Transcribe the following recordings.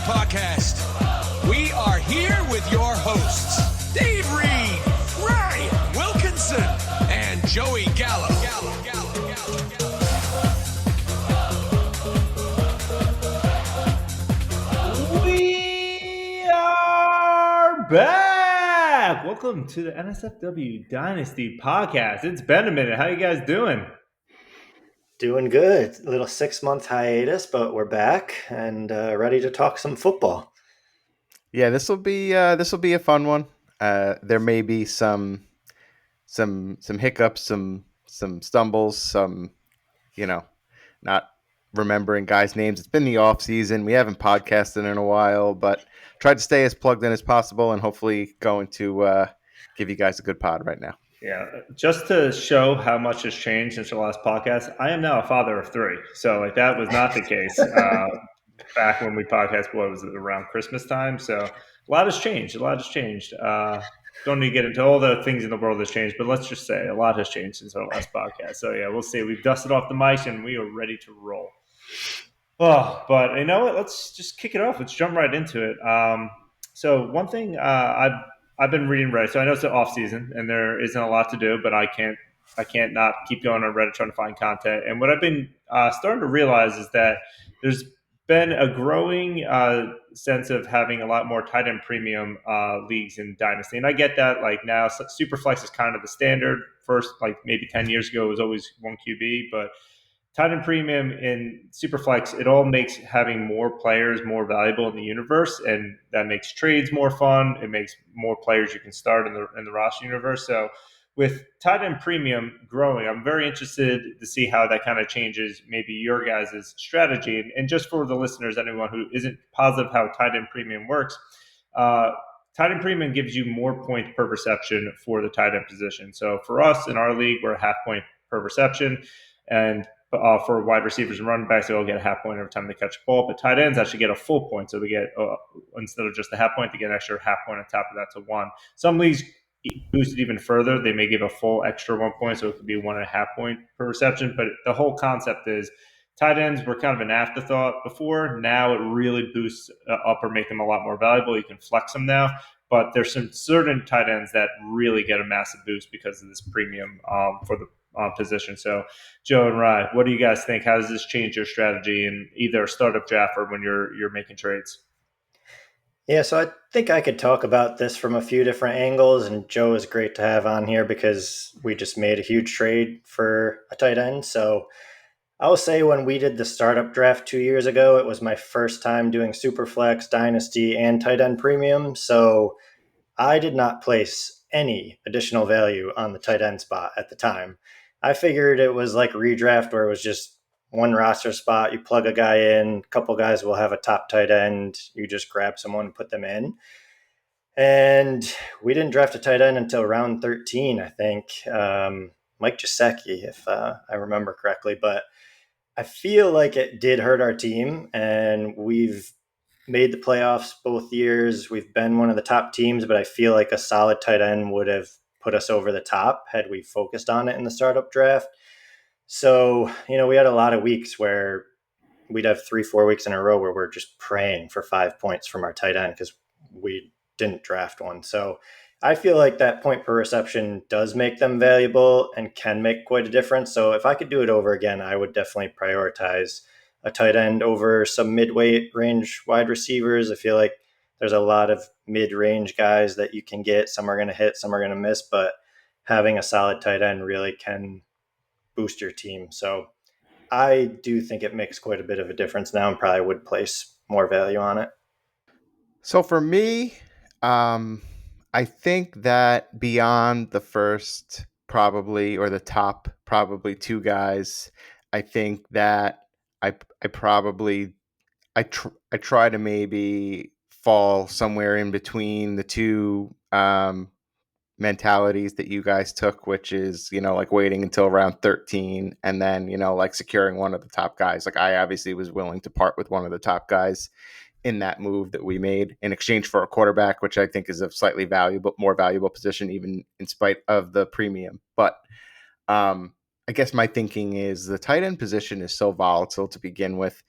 Podcast. We are here with your hosts, Dave Reed, Ryan Wilkinson, and Joey Gallo. We are back. Welcome to the NSFW Dynasty Podcast. It's been a minute. How you guys doing? Doing good. A little 6-month hiatus, but we're back and ready to talk some football. Yeah, this will be a fun one. There may be some hiccups, some stumbles, some not remembering guys' names. It's been the off season. We haven't podcasted in a while, but tried to stay as plugged in as possible, and hopefully going to give you guys a good pod right now. Yeah, just to show how much has changed since the last podcast, I am now a father of 3. So that was not the case back when we podcast. What was it, around Christmas time? So a lot has changed. Don't need to get into all the things in the world that's changed, but let's just say a lot has changed since our last podcast. So yeah, we'll see. We've dusted off the mics and we are ready to roll. Oh, but you know what? Let's just kick it off. Let's jump right into it. So one thing I've been reading Reddit, so I know it's the off season and there isn't a lot to do, but I can't not keep going on Reddit trying to find content. And what I've been starting to realize is that there's been a growing sense of having a lot more tight end premium leagues in Dynasty. And I get that, like now Superflex is kind of the standard. First, like maybe 10 years ago, it was always one QB, but tight end premium in Superflex, it all makes having more players more valuable in the universe, and that makes trades more fun. It makes more players you can start in the roster universe. So with tight end premium growing, I'm very interested to see how that kind of changes maybe your guys' strategy. And just for the listeners, anyone who isn't positive how tight end premium works, tight end premium gives you more points per reception for the tight end position. So for us in our league, we're a half point per reception, and for wide receivers and running backs, they all get a half point every time they catch a ball. But tight ends actually get a full point. So they get, instead of just a half point, they get an extra half point on top of that to 1. Some leagues boost it even further. They may give a full extra 1 point, so it could be 1.5 point per reception. But the whole concept is tight ends were kind of an afterthought before. Now it really boosts up or make them a lot more valuable. You can flex them now. But there's some certain tight ends that really get a massive boost because of this premium for the position. So, Joe and Rye, what do you guys think? How does this change your strategy in either a startup draft or when you're making trades? Yeah, so I think I could talk about this from a few different angles, and Joe is great to have on here because we just made a huge trade for a tight end. So I'll say when we did the startup draft 2 years ago, it was my first time doing Superflex, Dynasty, and tight end premium. So I did not place any additional value on the tight end spot at the time. I figured it was like redraft where it was just one roster spot. You plug a guy in, a couple guys will have a top tight end. You just grab someone and put them in. And we didn't draft a tight end until round 13, I think. Mike Gesicki, if I remember correctly. But I feel like it did hurt our team, and we've made the playoffs both years. We've been one of the top teams, but I feel like a solid tight end would have put us over the top had we focused on it in the startup draft. So, we had a lot of weeks where we'd have 3-4 weeks in a row where we're just praying for 5 points from our tight end because we didn't draft one. So I feel like that point per reception does make them valuable and can make quite a difference. So if I could do it over again, I would definitely prioritize a tight end over some mid-weight range wide receivers. I feel like there's a lot of mid-range guys that you can get. Some are going to hit, some are going to miss, but having a solid tight end really can boost your team. So I do think it makes quite a bit of a difference now and probably would place more value on it. So for me, I think that beyond the first probably or the top probably 2 guys, I think that I try to maybe fall somewhere in between the 2 mentalities that you guys took, which is, like waiting until around 13 and then, like securing one of the top guys. Like I obviously was willing to part with one of the top guys in that move that we made in exchange for a quarterback, which I think is a slightly more valuable position, even in spite of the premium. But I guess my thinking is the tight end position is so volatile to begin with.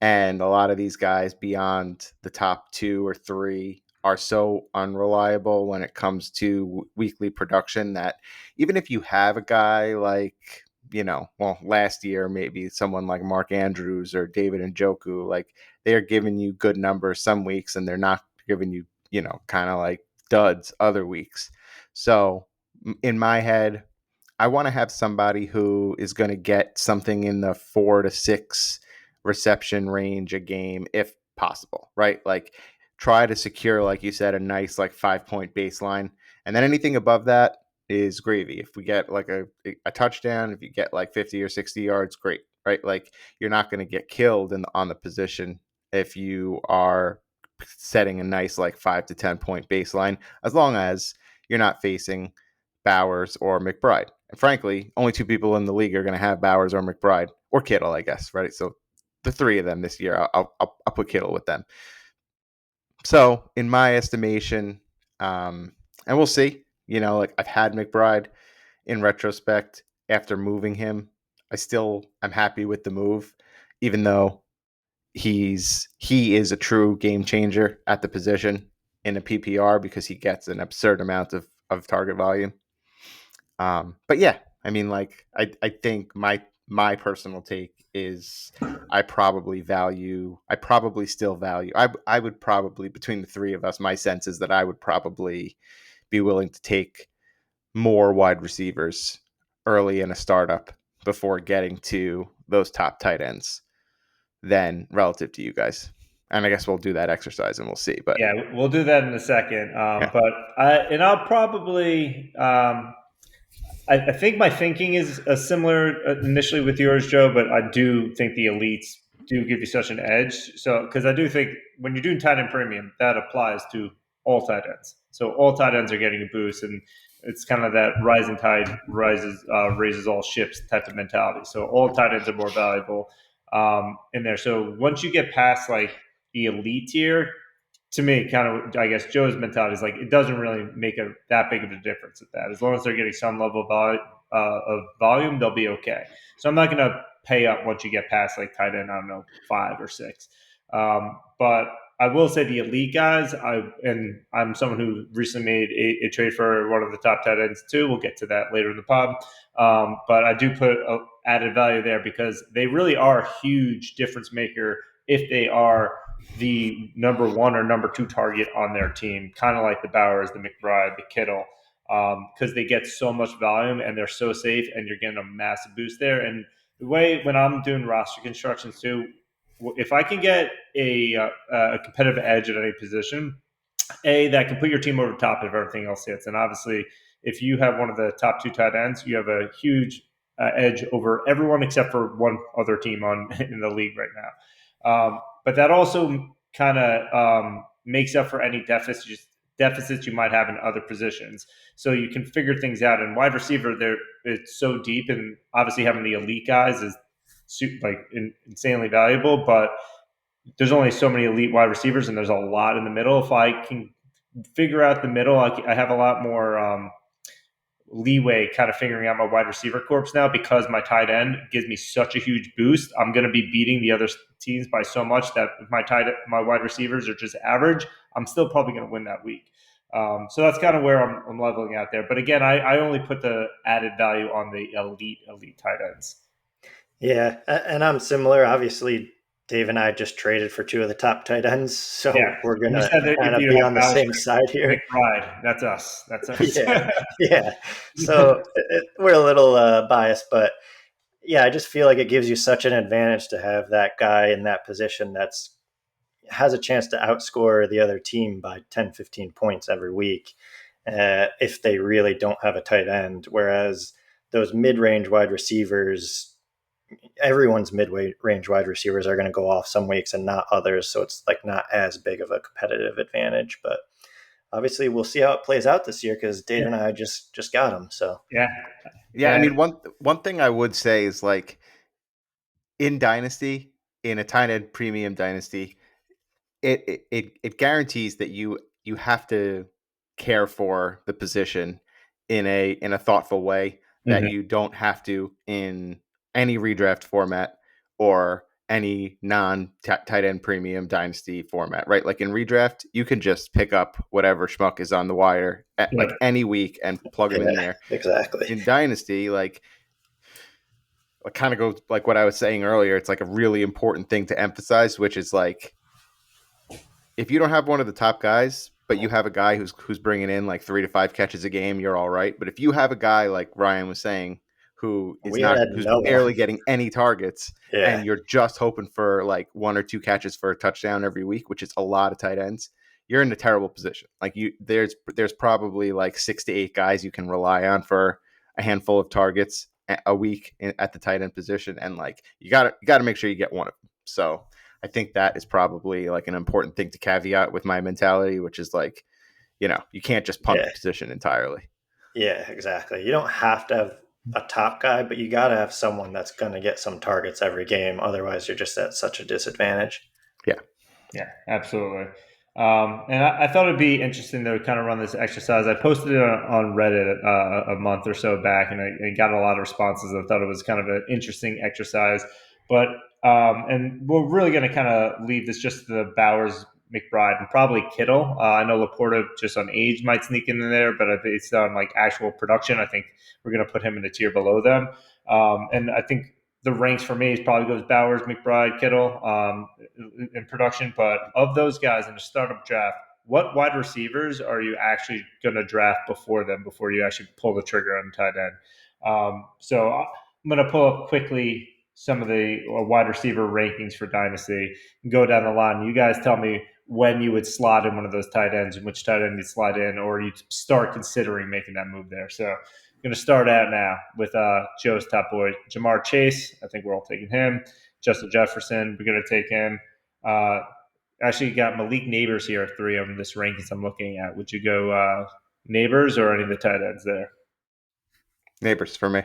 And a lot of these guys beyond the top 2 or 3 are so unreliable when it comes to weekly production that even if you have a guy like, last year, maybe someone like Mark Andrews or David Njoku, like they are giving you good numbers some weeks and they're not giving you, kind of like duds other weeks. So in my head, I want to have somebody who is going to get something in the 4 to 6 reception range a game if possible, right? Like try to secure, like you said, a nice like 5 point baseline. And then anything above that is gravy. If we get like a touchdown, if you get like 50 or 60 yards, great, right? Like you're not going to get killed on the position if you are setting a nice like 5 to 10 point baseline, as long as you're not facing Bowers or McBride. And frankly, only 2 people in the league are going to have Bowers or McBride or Kittle, I guess, right? So the 3 of them this year, I'll put Kittle with them. So in my estimation, and we'll see, like I've had McBride in retrospect after moving him. I'm happy with the move, even though he is a true game changer at the position in a PPR because he gets an absurd amount of target volume. But yeah, I mean, like I think my personal take is I probably still value. I would probably, between the 3 of us, my sense is that I would probably be willing to take more wide receivers early in a startup before getting to those top tight ends than relative to you guys. And I guess we'll do that exercise and we'll see. But Yeah, we'll do that in a second. yeah. I'll probably. I think my thinking is similar initially with yours, Joe, but I do think the elites do give you such an edge. So, because I do think when you're doing tight end premium, that applies to all tight ends. So all tight ends are getting a boost, and it's kind of that rising tide raises all ships type of mentality. So all tight ends are more valuable in there. So once you get past like the elite tier, to me, kind of, I guess Joe's mentality is like it doesn't really make that big of a difference at that. As long as they're getting some level of volume, they'll be okay. So I'm not going to pay up once you get past like tight end, I don't know, 5 or 6. But I will say the elite guys, I'm someone who recently made a trade for one of the top tight ends too. We'll get to that later in the pod. But I do put added value there because they really are a huge difference maker if they are the number 1 or number 2 target on their team, kind of like the Bowers, the McBride, the Kittle, because they get so much volume and they're so safe, and you're getting a massive boost there. And the way when I'm doing roster constructions too, if I can get a competitive edge at any position, that can put your team over the top if everything else hits. And obviously, if you have one of the top 2 tight ends, you have a huge edge over everyone except for one other team in the league right now. But that also kind of makes up for any deficits you might have in other positions. So you can figure things out. And wide receiver, it's so deep, and obviously having the elite guys is insanely valuable. But there's only so many elite wide receivers, and there's a lot in the middle. If I can figure out the middle, I have a lot more leeway kind of figuring out my wide receiver corps now, because my tight end gives me such a huge boost. I'm going to be beating the other teams by so much that if my wide receivers are just average, I'm still probably going to win that week. So that's kind of where I'm leveling out there. But again, I only put the added value on the elite tight ends. Yeah, and I'm similar. Obviously, Dave and I just traded for 2 of the top tight ends, so we're going to kind of be on the same side here. McBride, that's us. That's us. Yeah. So we're a little biased, but yeah, I just feel like it gives you such an advantage to have that guy in that position has a chance to outscore the other team by 10, 15 points every week if they really don't have a tight end. Whereas those mid-range wide receivers, everyone's mid-range wide receivers are going to go off some weeks and not others. So it's like not as big of a competitive advantage, but obviously we'll see how it plays out this year because Dave and I just got him. So yeah. I mean, one thing I would say is like in Dynasty, in a tight end premium Dynasty, it guarantees that you have to care for the position in a thoughtful way that you don't have to in any redraft format or any non-tight end premium dynasty format, right? Like in redraft, you can just pick up whatever schmuck is on the wire at Yeah. like any week and plug them in there. Exactly. In dynasty, like it kind of goes like what I was saying earlier. It's like a really important thing to emphasize, which is like if you don't have one of the top guys, but you have a guy who's bringing in like 3 to 5 catches a game, you're all right. But if you have a guy like Ryan was saying We had who's no barely one. getting any targets, Yeah. and you're just hoping for like 1 or 2 catches for a touchdown every week, which is a lot of tight ends, you're in a terrible position. Like there's probably like 6 to 8 guys you can rely on for a handful of targets a week at the tight end position, and like you got to make sure you get one of them. So I think that is probably like an important thing to caveat with my mentality, which is like, you can't just punt the position entirely. Yeah, exactly. You don't have to have a top guy, but you got to have someone that's going to get some targets every game. Otherwise, you're just at such a disadvantage. Yeah, absolutely. And I thought it'd be interesting to kind of run this exercise. I posted it on Reddit a month or so back, and I got a lot of responses. I thought it was kind of an interesting exercise. But and we're really going to kind of leave this just to the Bowers, McBride, and probably Kittle. I know Laporta just on age might sneak in there, but based on like actual production, I think we're going to put him in a tier below them. And I think the ranks for me is probably goes Bowers, McBride, Kittle in production. But of those guys in the startup draft, what wide receivers are you actually going to draft before them, before you actually pull the trigger on tight end? So I'm going to pull up quickly some of the wide receiver rankings for Dynasty and go down the line. You guys tell me when you would slot in one of those tight ends and which tight end you slide in, or you start considering making that move there. So going to start out now with Joe's top boy, Jamar Chase. I think we're all taking him. Justin Jefferson, we're going to take him. Actually, you got Malik Neighbors here, 3 on this rankings I'm looking at. Would you go Neighbors or any of the tight ends there? Neighbors for me.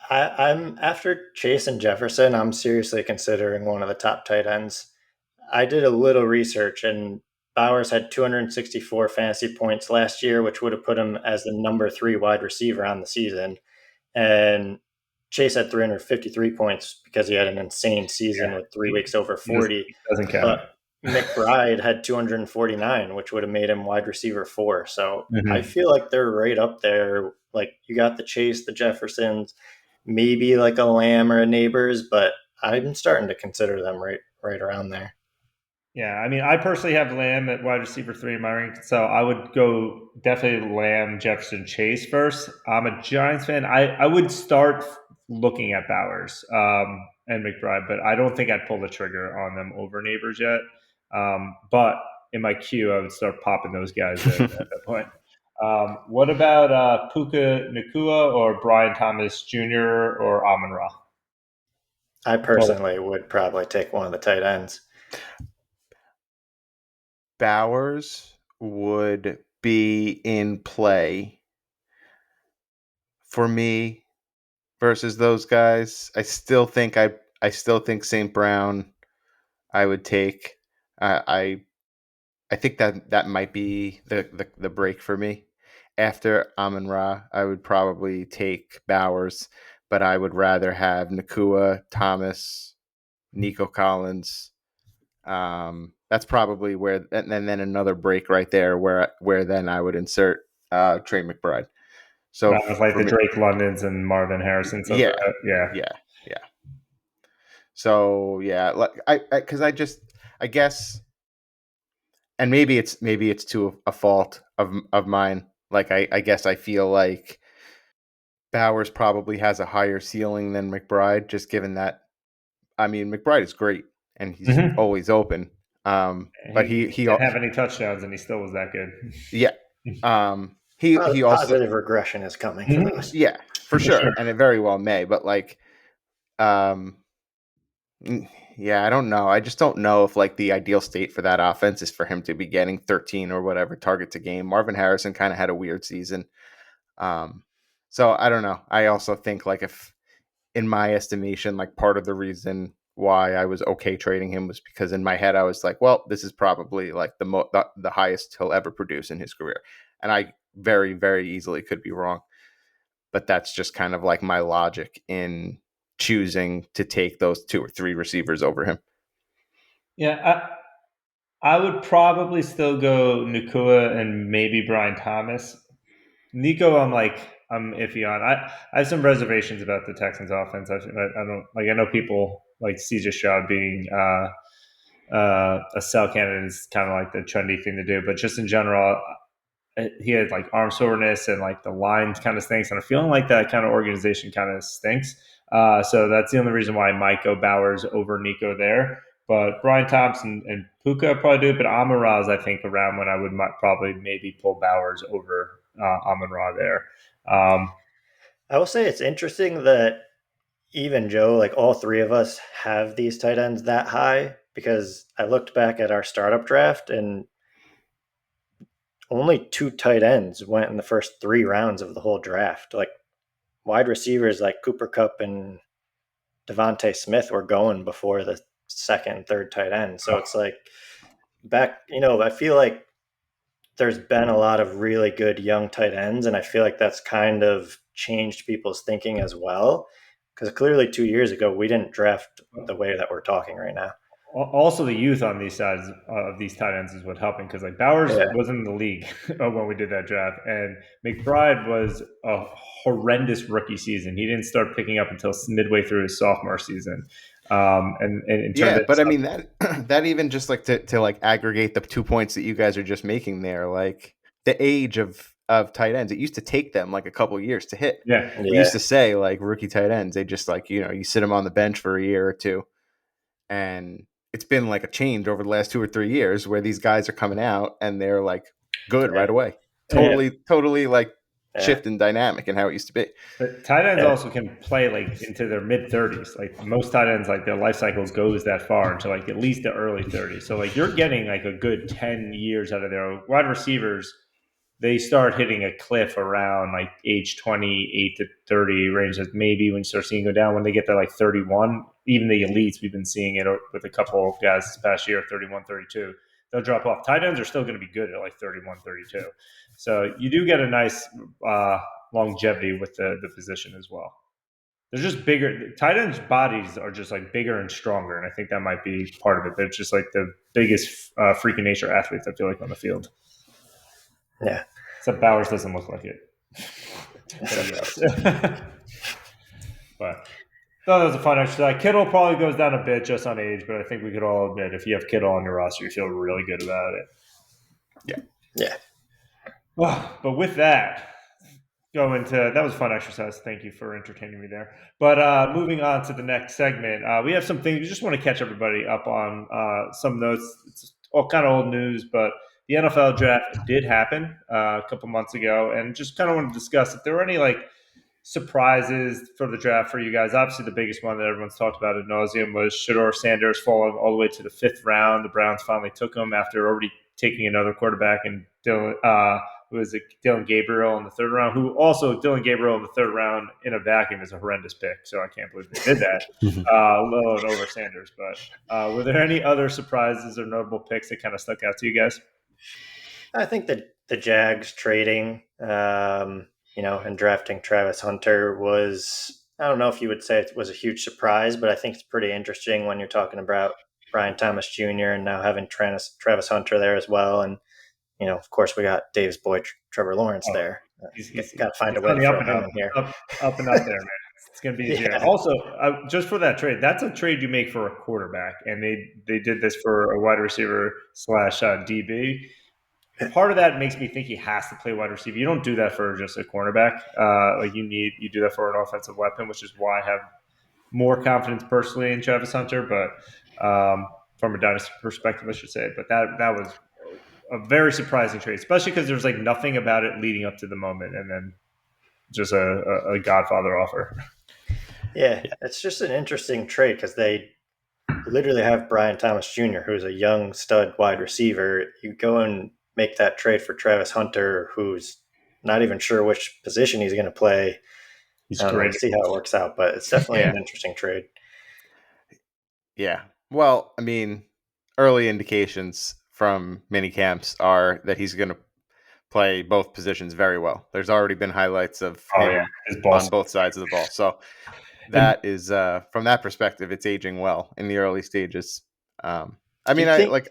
I'm after Chase and Jefferson. I'm seriously considering one of the top tight ends. I did a little research, and Bowers had 264 fantasy points last year, which would have put him as the number 3 wide receiver on the season. And Chase had 353 points because he had an insane season with 3 weeks over 40. Doesn't count. But McBride had 249, which would have made him wide receiver 4. So I feel like they're right up there. Like you got the Chase, the Jeffersons, maybe like a Lamb or a Neighbors, but I'm starting to consider them right around there. Yeah, I mean, I personally have Lamb at wide receiver 3 in my rank, so I would go definitely Lamb, Jefferson, Chase first. I'm a Giants fan. I would start looking at Bowers and McBride, but I don't think I'd pull the trigger on them over Neighbors yet. But in my queue, I would start popping those guys at that point. What about Puka Nacua or Brian Thomas Jr. or Amon-Ra? I personally would probably take one of the tight ends. Bowers would be in play for me versus those guys. I still think St. Brown I would take. I think that might be the break for me. After Amon-Ra, I would probably take Bowers, but I would rather have Nacua, Thomas, Nico Collins. That's probably where, and then another break right there where then I would insert Trey McBride. So like the Drake Londons and Marvin Harrison. Yeah. Yeah. So yeah, because I guess, and maybe it's to a fault of mine. Like I guess I feel like Bowers probably has a higher ceiling than McBride, just given that. I mean, McBride is great and he's always open. But he didn't have any touchdowns and he still was that good. Yeah. He also positive regression is coming for us. Yeah, for sure. And it very well may, but like, yeah, I don't know. I just don't know if like the ideal state for that offense is for him to be getting 13 or whatever targets a game. Marvin Harrison kind of had a weird season. So I don't know. I also think like if, in my estimation, like part of the reason why I was okay trading him was because in my head I was like, well, this is probably like the highest he'll ever produce in his career. And I very, very easily could be wrong. But that's just kind of like my logic in choosing to take those 2 or 3 receivers over him. Yeah, I would probably still go Nakua and maybe Brian Thomas. Nico, I'm iffy on. I have some reservations about the Texans offense. I don't like. I know people like CJ Stroud being a sell candidate is kind of like the trendy thing to do, but just in general, he had like arm soreness and like the line kind of stinks, and I'm feeling like that kind of organization kind of stinks. So that's the only reason why I might go Bowers over Nico there. But Brian Thompson and Puka probably do, but Amon-Ra is I think around when I would probably maybe pull Bowers over Amon-Ra there. I will say it's interesting that even Joe, like all three of us, have these tight ends that high, because I looked back at our startup draft and only 2 tight ends went in the first 3 rounds of the whole draft. Like wide receivers like Cooper Kupp and Devontae Smith were going before the second and third tight end. So it's like I feel like there's been a lot of really good young tight ends, and I feel like that's kind of changed people's thinking as well. Because clearly 2 years ago, we didn't draft the way that we're talking right now. Also, the youth on these sides of these tight ends is what helping, because like Bowers wasn't in the league when we did that draft, and McBride was a horrendous rookie season. He didn't start picking up until midway through his sophomore season. And in terms but I mean that even just like to like aggregate the 2 points that you guys are just making there, like the age of tight ends, it used to take them like a couple of years to hit. We used to say like rookie tight ends, they just like, you sit them on the bench for a year or two, and it's been like a change over the last 2 or 3 years where these guys are coming out and they're like good right away. Totally like shift in dynamic and how it used to be. But tight ends also can play like into their mid 30s. Like most tight ends, like their life cycles goes that far into like at least the early 30s. So like you're getting like a good 10 years out of their wide receivers. They start hitting a cliff around like age 28 to 30 range. That maybe when you start seeing go down when they get to like 31, even the elites, we've been seeing it with a couple of guys this past year, 31, 32. They'll drop off. Tight ends are still going to be good at like 31, 32. So you do get a nice longevity with the position as well. They're just bigger. Tight ends' bodies are just like bigger and stronger, and I think that might be part of it. They're just like the biggest freak of nature athletes, I feel like, on the field. Yeah. Except Bowers doesn't look like it. But that was a fun exercise. Kittle probably goes down a bit just on age, but I think we could all admit if you have Kittle on your roster, you feel really good about it. Yeah. Well, but with that, that was a fun exercise. Thank you for entertaining me there. But moving on to the next segment, we have some things we just want to catch everybody up on. Some notes. It's all kind of old news, but the NFL draft did happen a couple months ago, and just kind of want to discuss if there were any like surprises for the draft for you guys. Obviously, the biggest one that everyone's talked about ad nauseum was Shedeur Sanders falling all the way to the 5th round. The Browns finally took him after already taking another quarterback, and Dylan Gabriel in the 3rd round, who also Dylan Gabriel in the 3rd round in a vacuum is a horrendous pick. So I can't believe they did that, let alone over Sanders. But were there any other surprises or notable picks that kind of stuck out to you guys? I think that the Jags trading, and drafting Travis Hunter was, I don't know if you would say it was a huge surprise, but I think it's pretty interesting when you're talking about Brian Thomas Jr. and now having Travis Hunter there as well. And, of course, we got Dave's boy, Trevor Lawrence there. He's got to find a way to throw him in here. Up and up there, man. It's going to be easier. Also, just for that trade, that's a trade you make for a quarterback, and they did this for a wide receiver / DB. Part of that makes me think he has to play wide receiver. You don't do that for just a cornerback. You do that for an offensive weapon, which is why I have more confidence personally in Travis Hunter, but from a dynasty perspective, I should say. But that was a very surprising trade, especially because there's like nothing about it leading up to the moment, and then just a Godfather offer. Yeah, it's just an interesting trade because they literally have Brian Thomas Jr., who's a young stud wide receiver. You go and make that trade for Travis Hunter, who's not even sure which position he's going to play. He's great. We'll see how it works out, but it's definitely an interesting trade. Yeah. Well, I mean, early indications from mini camps are that he's going to play both positions very well. There's already been highlights of him on both sides of the ball. So that is from that perspective, it's aging well in the early stages. I Do mean, you think?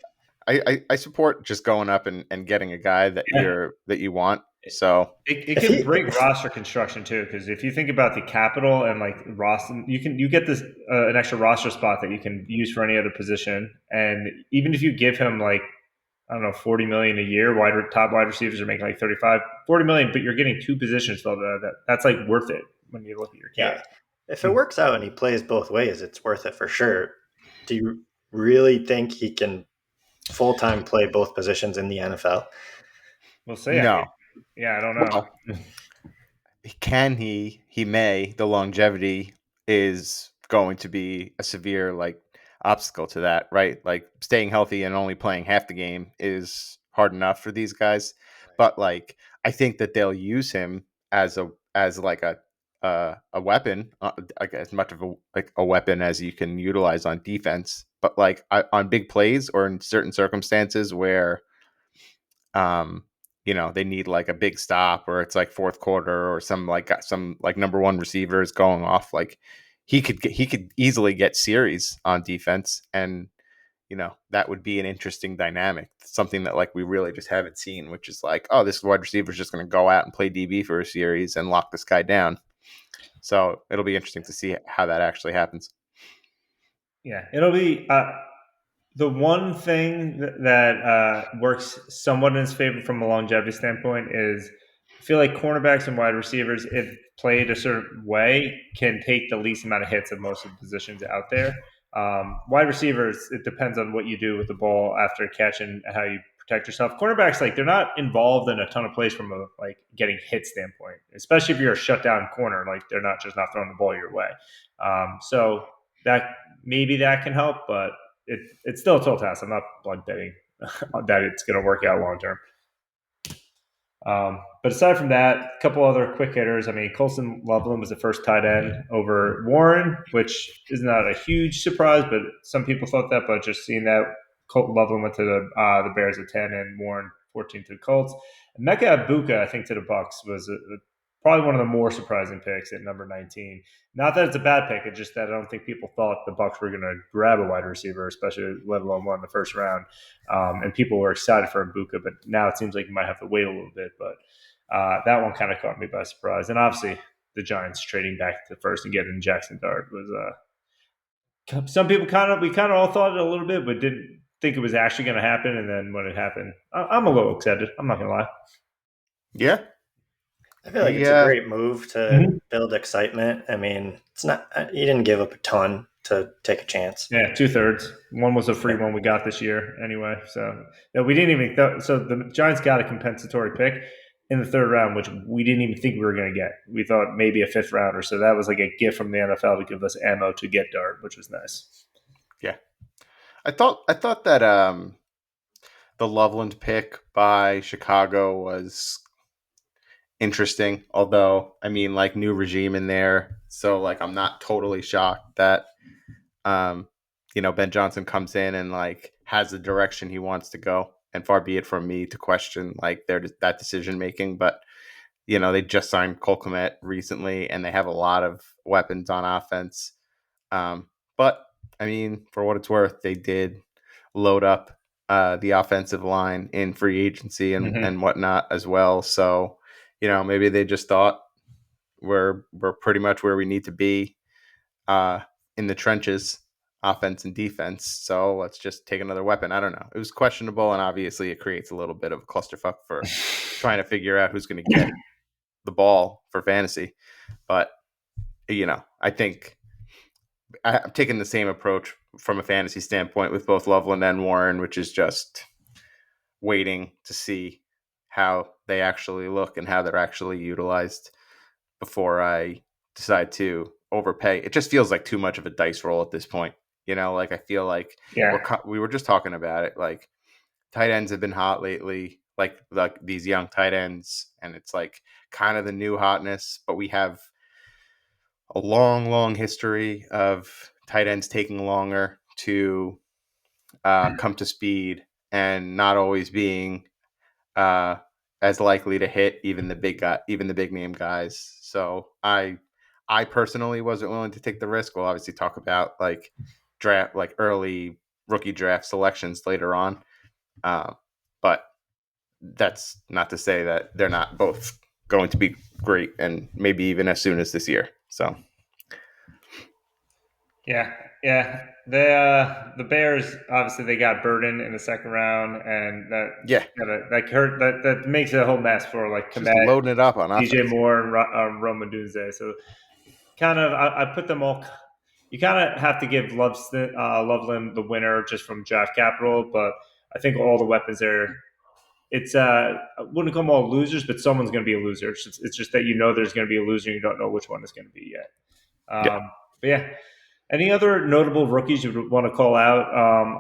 I support just going up and getting a guy that Yeah. you want. So It If can he, bring roster construction too, because if you think about the capital and like roster, you get this an extra roster spot that you can use for any other position, and even if you give him like I don't know 40 million a year, top wide receivers are making like 35, 40 million, but you're getting two positions filled out of that. That's like worth it when you look at your cap. yeah, if it works out and he plays both ways, it's worth it for sure. Do you really think he can full time play both positions in the NFL? We'll see. I no, mean, yeah, I don't know. well, can he? He may. The longevity is going to be a severe obstacle to that, right? Like staying healthy and only playing half the game is hard enough for these guys, but I think that they'll use him as a weapon, like as much of a weapon as you can utilize on defense. But on big plays or in certain circumstances where um they need like a big stop or it's like fourth quarter or some number one receivers going off, he could easily get series on defense, and that would be an interesting dynamic, something that we really just haven't seen, which is like, oh, this wide receiver is just going to go out and play DB for a series and lock this guy down. So it'll be interesting to see how that actually happens. Yeah, it'll be the one thing that works somewhat in his favor from a longevity standpoint is I feel like cornerbacks and wide receivers, if played a certain way, can take the least amount of hits of most of the positions out there. Wide receivers, it depends on what you do with the ball after catch and how you protect yourself. Cornerbacks, they're not involved in a ton of plays from a getting hit standpoint, especially if you're a shutdown corner. They're not throwing the ball your way. So that maybe that can help, but it's still a tall task. I'm not betting that it's going to work out long term. But aside from that, a couple other quick hitters. I mean, Colson Loveland was the first tight end over Warren, which is not a huge surprise, but some people thought that. But just seeing that Colton Loveland went to the Bears at 10 and Warren 14 to the Colts. And Mecca Ibuka, I think, to the Bucks was probably one of the more surprising picks at number 19. Not that it's a bad pick, it's just that I don't think people thought the Bucks were going to grab a wide receiver, especially let alone one in the first round. And people were excited for Ibuka, but now it seems like you might have to wait a little bit. But that one kind of caught me by surprise. And obviously, the Giants trading back to first and getting Jackson Dart was some people we kind of all thought it a little bit, but didn't think it was actually going to happen. And then when it happened, I'm a little excited. I'm not going to lie. Yeah. I feel like it's a great move to build excitement. I mean, it's not, you didn't give up a ton to take a chance. Yeah, 2/3. One was a free one we got this year anyway. So we didn't even so the Giants got a compensatory pick in the third round, which we didn't even think we were going to get. We thought maybe a fifth rounder. So that was like a gift from the NFL to give us ammo to get Dart, which was nice. Yeah. I thought that the Loveland pick by Chicago was interesting, although I mean, new regime in there, so I'm not totally shocked that Ben Johnson comes in and has the direction he wants to go, and far be it from me to question that decision making. But they just signed Cole Kmet recently, and they have a lot of weapons on offense. But I mean, for what it's worth, they did load up the offensive line in free agency and whatnot as well. So maybe they just thought we're pretty much where we need to be in the trenches, offense and defense. So let's just take another weapon. I don't know. It was questionable, and obviously it creates a little bit of a clusterfuck for trying to figure out who's going to get the ball for fantasy. But I think I'm taking the same approach from a fantasy standpoint with both Loveland and Warren, which is just waiting to see how they actually look and how they're actually utilized before I decide to overpay. It just feels like too much of a dice roll at this point. I feel like we were just talking about it. Tight ends have been hot lately, like these young tight ends, and it's kind of the new hotness, but we have a long history of tight ends taking longer to come to speed and not always being as likely to hit even the big name guys. So I I personally wasn't willing to take the risk. We'll obviously talk about like draft, like early rookie draft selections later on. But that's not to say that they're not both going to be great, and maybe even as soon as this year. So Yeah, yeah. The Bears obviously they got Burden in the second round, and yeah, that hurt. That makes it a whole mess for like just Komet, loading it up on DJ offense. Moore, and Roma Dunze. So kind of, I put them all. You kind of have to give Loveland the winner just from draft capital, but I think all the weapons there. It's I wouldn't call them all losers, but someone's going to be a loser. It's just that there's going to be a loser. You don't know which one is going to be yet. Yeah. But yeah. Any other notable rookies you would want to call out?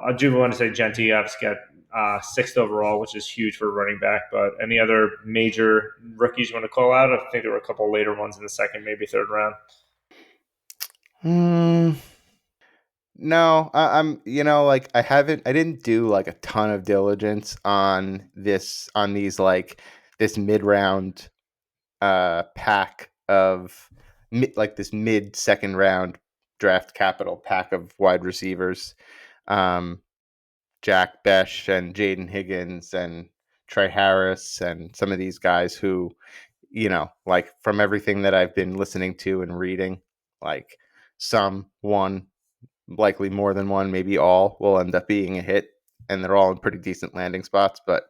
I do want to say Genti obviously got sixth overall, which is huge for a running back. But any other major rookies you want to call out? I think there were a couple later ones in the second, maybe third round. No, I'm, like I didn't do like a ton of diligence on these like this mid round pack of like this mid second round draft capital pack of wide receivers. Jack Besh and Jaden Higgins and Trey Harris and some of these guys who, like from everything that I've been listening to and reading, like one, likely more than one, maybe all will end up being a hit, and they're all in pretty decent landing spots. But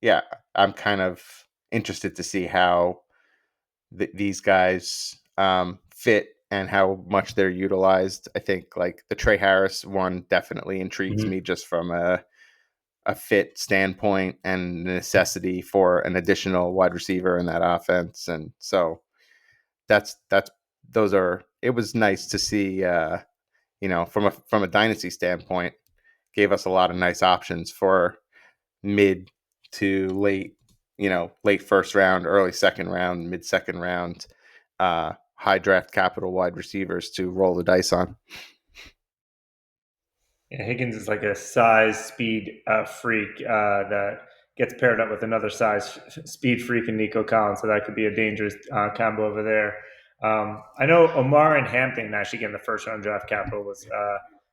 yeah, I'm kind of interested to see how these guys fit and how much they're utilized. I think like the Trey Harris one definitely intrigues me just from a fit standpoint and necessity for an additional wide receiver in that offense. And so it was nice to see, from a dynasty standpoint, gave us a lot of nice options for mid to late, late first round, early second round, mid second round, high draft capital wide receivers to roll the dice on. Yeah, Higgins is like a size speed freak that gets paired up with another size speed freak in Nico Collins, so that could be a dangerous combo over there. I know Omar and Hampton actually getting the first round draft capital was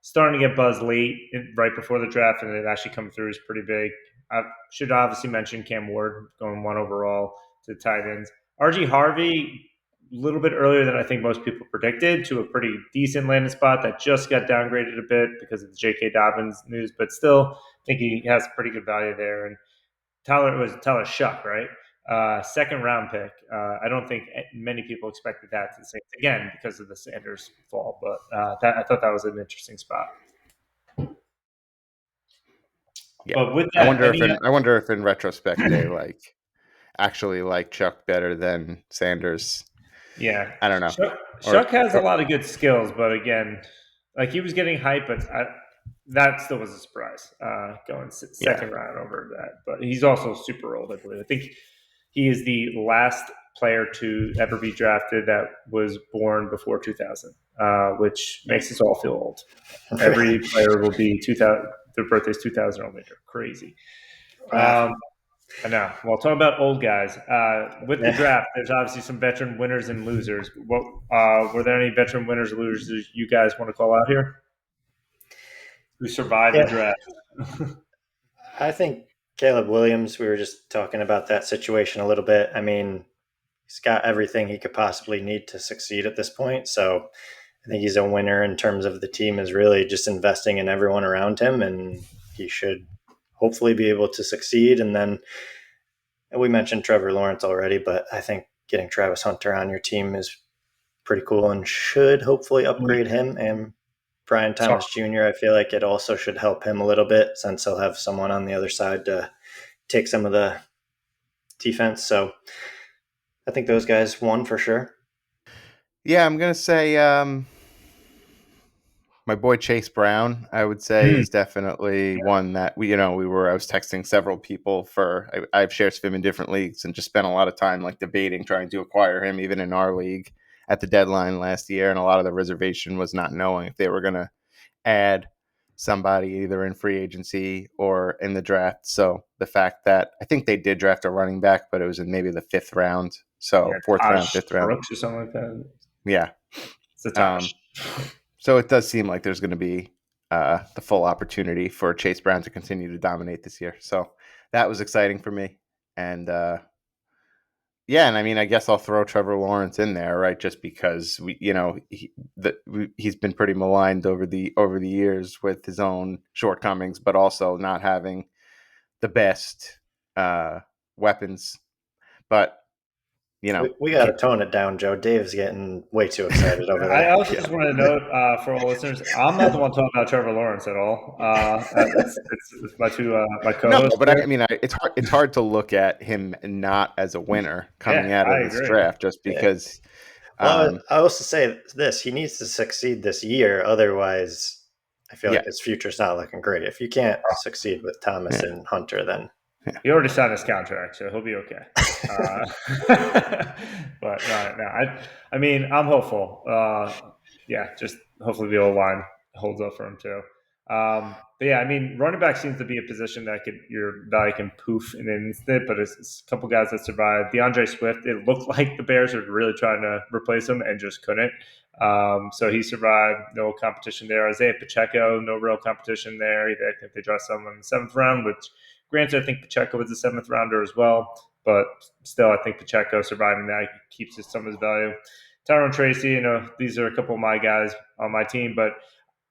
starting to get buzzed late, right before the draft, and it actually come through is pretty big. I should obviously mention Cam Ward going one overall to tight ends. RG Harvey a little bit earlier than I think most people predicted to a pretty decent landing spot that just got downgraded a bit because of the J.K. Dobbins news, but still I think he has pretty good value there. And Tyler Shuck, right? Second round pick. I don't think many people expected that to the Saints again because of the Sanders fall, but I thought that was an interesting spot. Yeah, but with that, I wonder if in retrospect they actually like Chuck better than Sanders. Yeah, I don't know. Shuck has a lot of good skills, but again, like he was getting hype, but that still was a surprise going second round over that. But he's also super old, I believe. I think he is the last player to ever be drafted that was born before 2000, which makes us all feel old. Every player will be 2000. Their birthday's 2000 or later. Crazy. I know. Well, talking about old guys, with the draft, there's obviously some veteran winners and losers. What were there any veteran winners or losers you guys want to call out here who survived the draft? I think Caleb Williams, we were just talking about that situation a little bit. I mean, he's got everything he could possibly need to succeed at this point. So I think he's a winner in terms of the team is really just investing in everyone around him, and he should hopefully be able to succeed. And then we mentioned Trevor Lawrence already, but I think getting Travis Hunter on your team is pretty cool and should hopefully upgrade him. And Brian Thomas Jr., I feel like it also should help him a little bit since he'll have someone on the other side to take some of the defense. So I think those guys won for sure. Yeah, I'm going to say my boy Chase Brown, I would say, is definitely one that I was texting several people I have shares of him in different leagues and just spent a lot of time like debating trying to acquire him even in our league at the deadline last year. And a lot of the reservation was not knowing if they were going to add somebody either in free agency or in the draft. So the fact that I think they did draft a running back, but it was in maybe the 5th round. So fourth round, Taj fifth round. Brooks or something like that. Yeah. It's a Taj. So it does seem like there's going to be the full opportunity for Chase Brown to continue to dominate this year. So that was exciting for me. And yeah, and I mean, I guess I'll throw Trevor Lawrence in there, right? Just because he's been pretty maligned over the years with his own shortcomings, but also not having the best weapons. But We got to tone it down, Joe. Dave's getting way too excited over there. I also just want to note for all listeners, I'm not the one talking about Trevor Lawrence at all. It's my my co-hosts. No, but I mean, it's hard to look at him not as a winner coming out of this draft, just because. Well, I also say this: he needs to succeed this year, otherwise, I feel like his future's not looking great. If you can't succeed with Thomas and Hunter, then he already signed his contract, so he'll be okay. But no, I mean, I'm hopeful. Just hopefully the old line holds up for him too. But yeah, I mean, running back seems to be a position that your value can poof in an instant, but it's a couple guys that survived. DeAndre Swift, it looked like the Bears were really trying to replace him and just couldn't. So he survived, no competition there. Isaiah Pacheco, no real competition there. I think they drafted someone in the 7th round, which granted, I think Pacheco was a 7th rounder as well, but still, I think Pacheco surviving that keeps some of his value. Tyrone Tracy, these are a couple of my guys on my team, but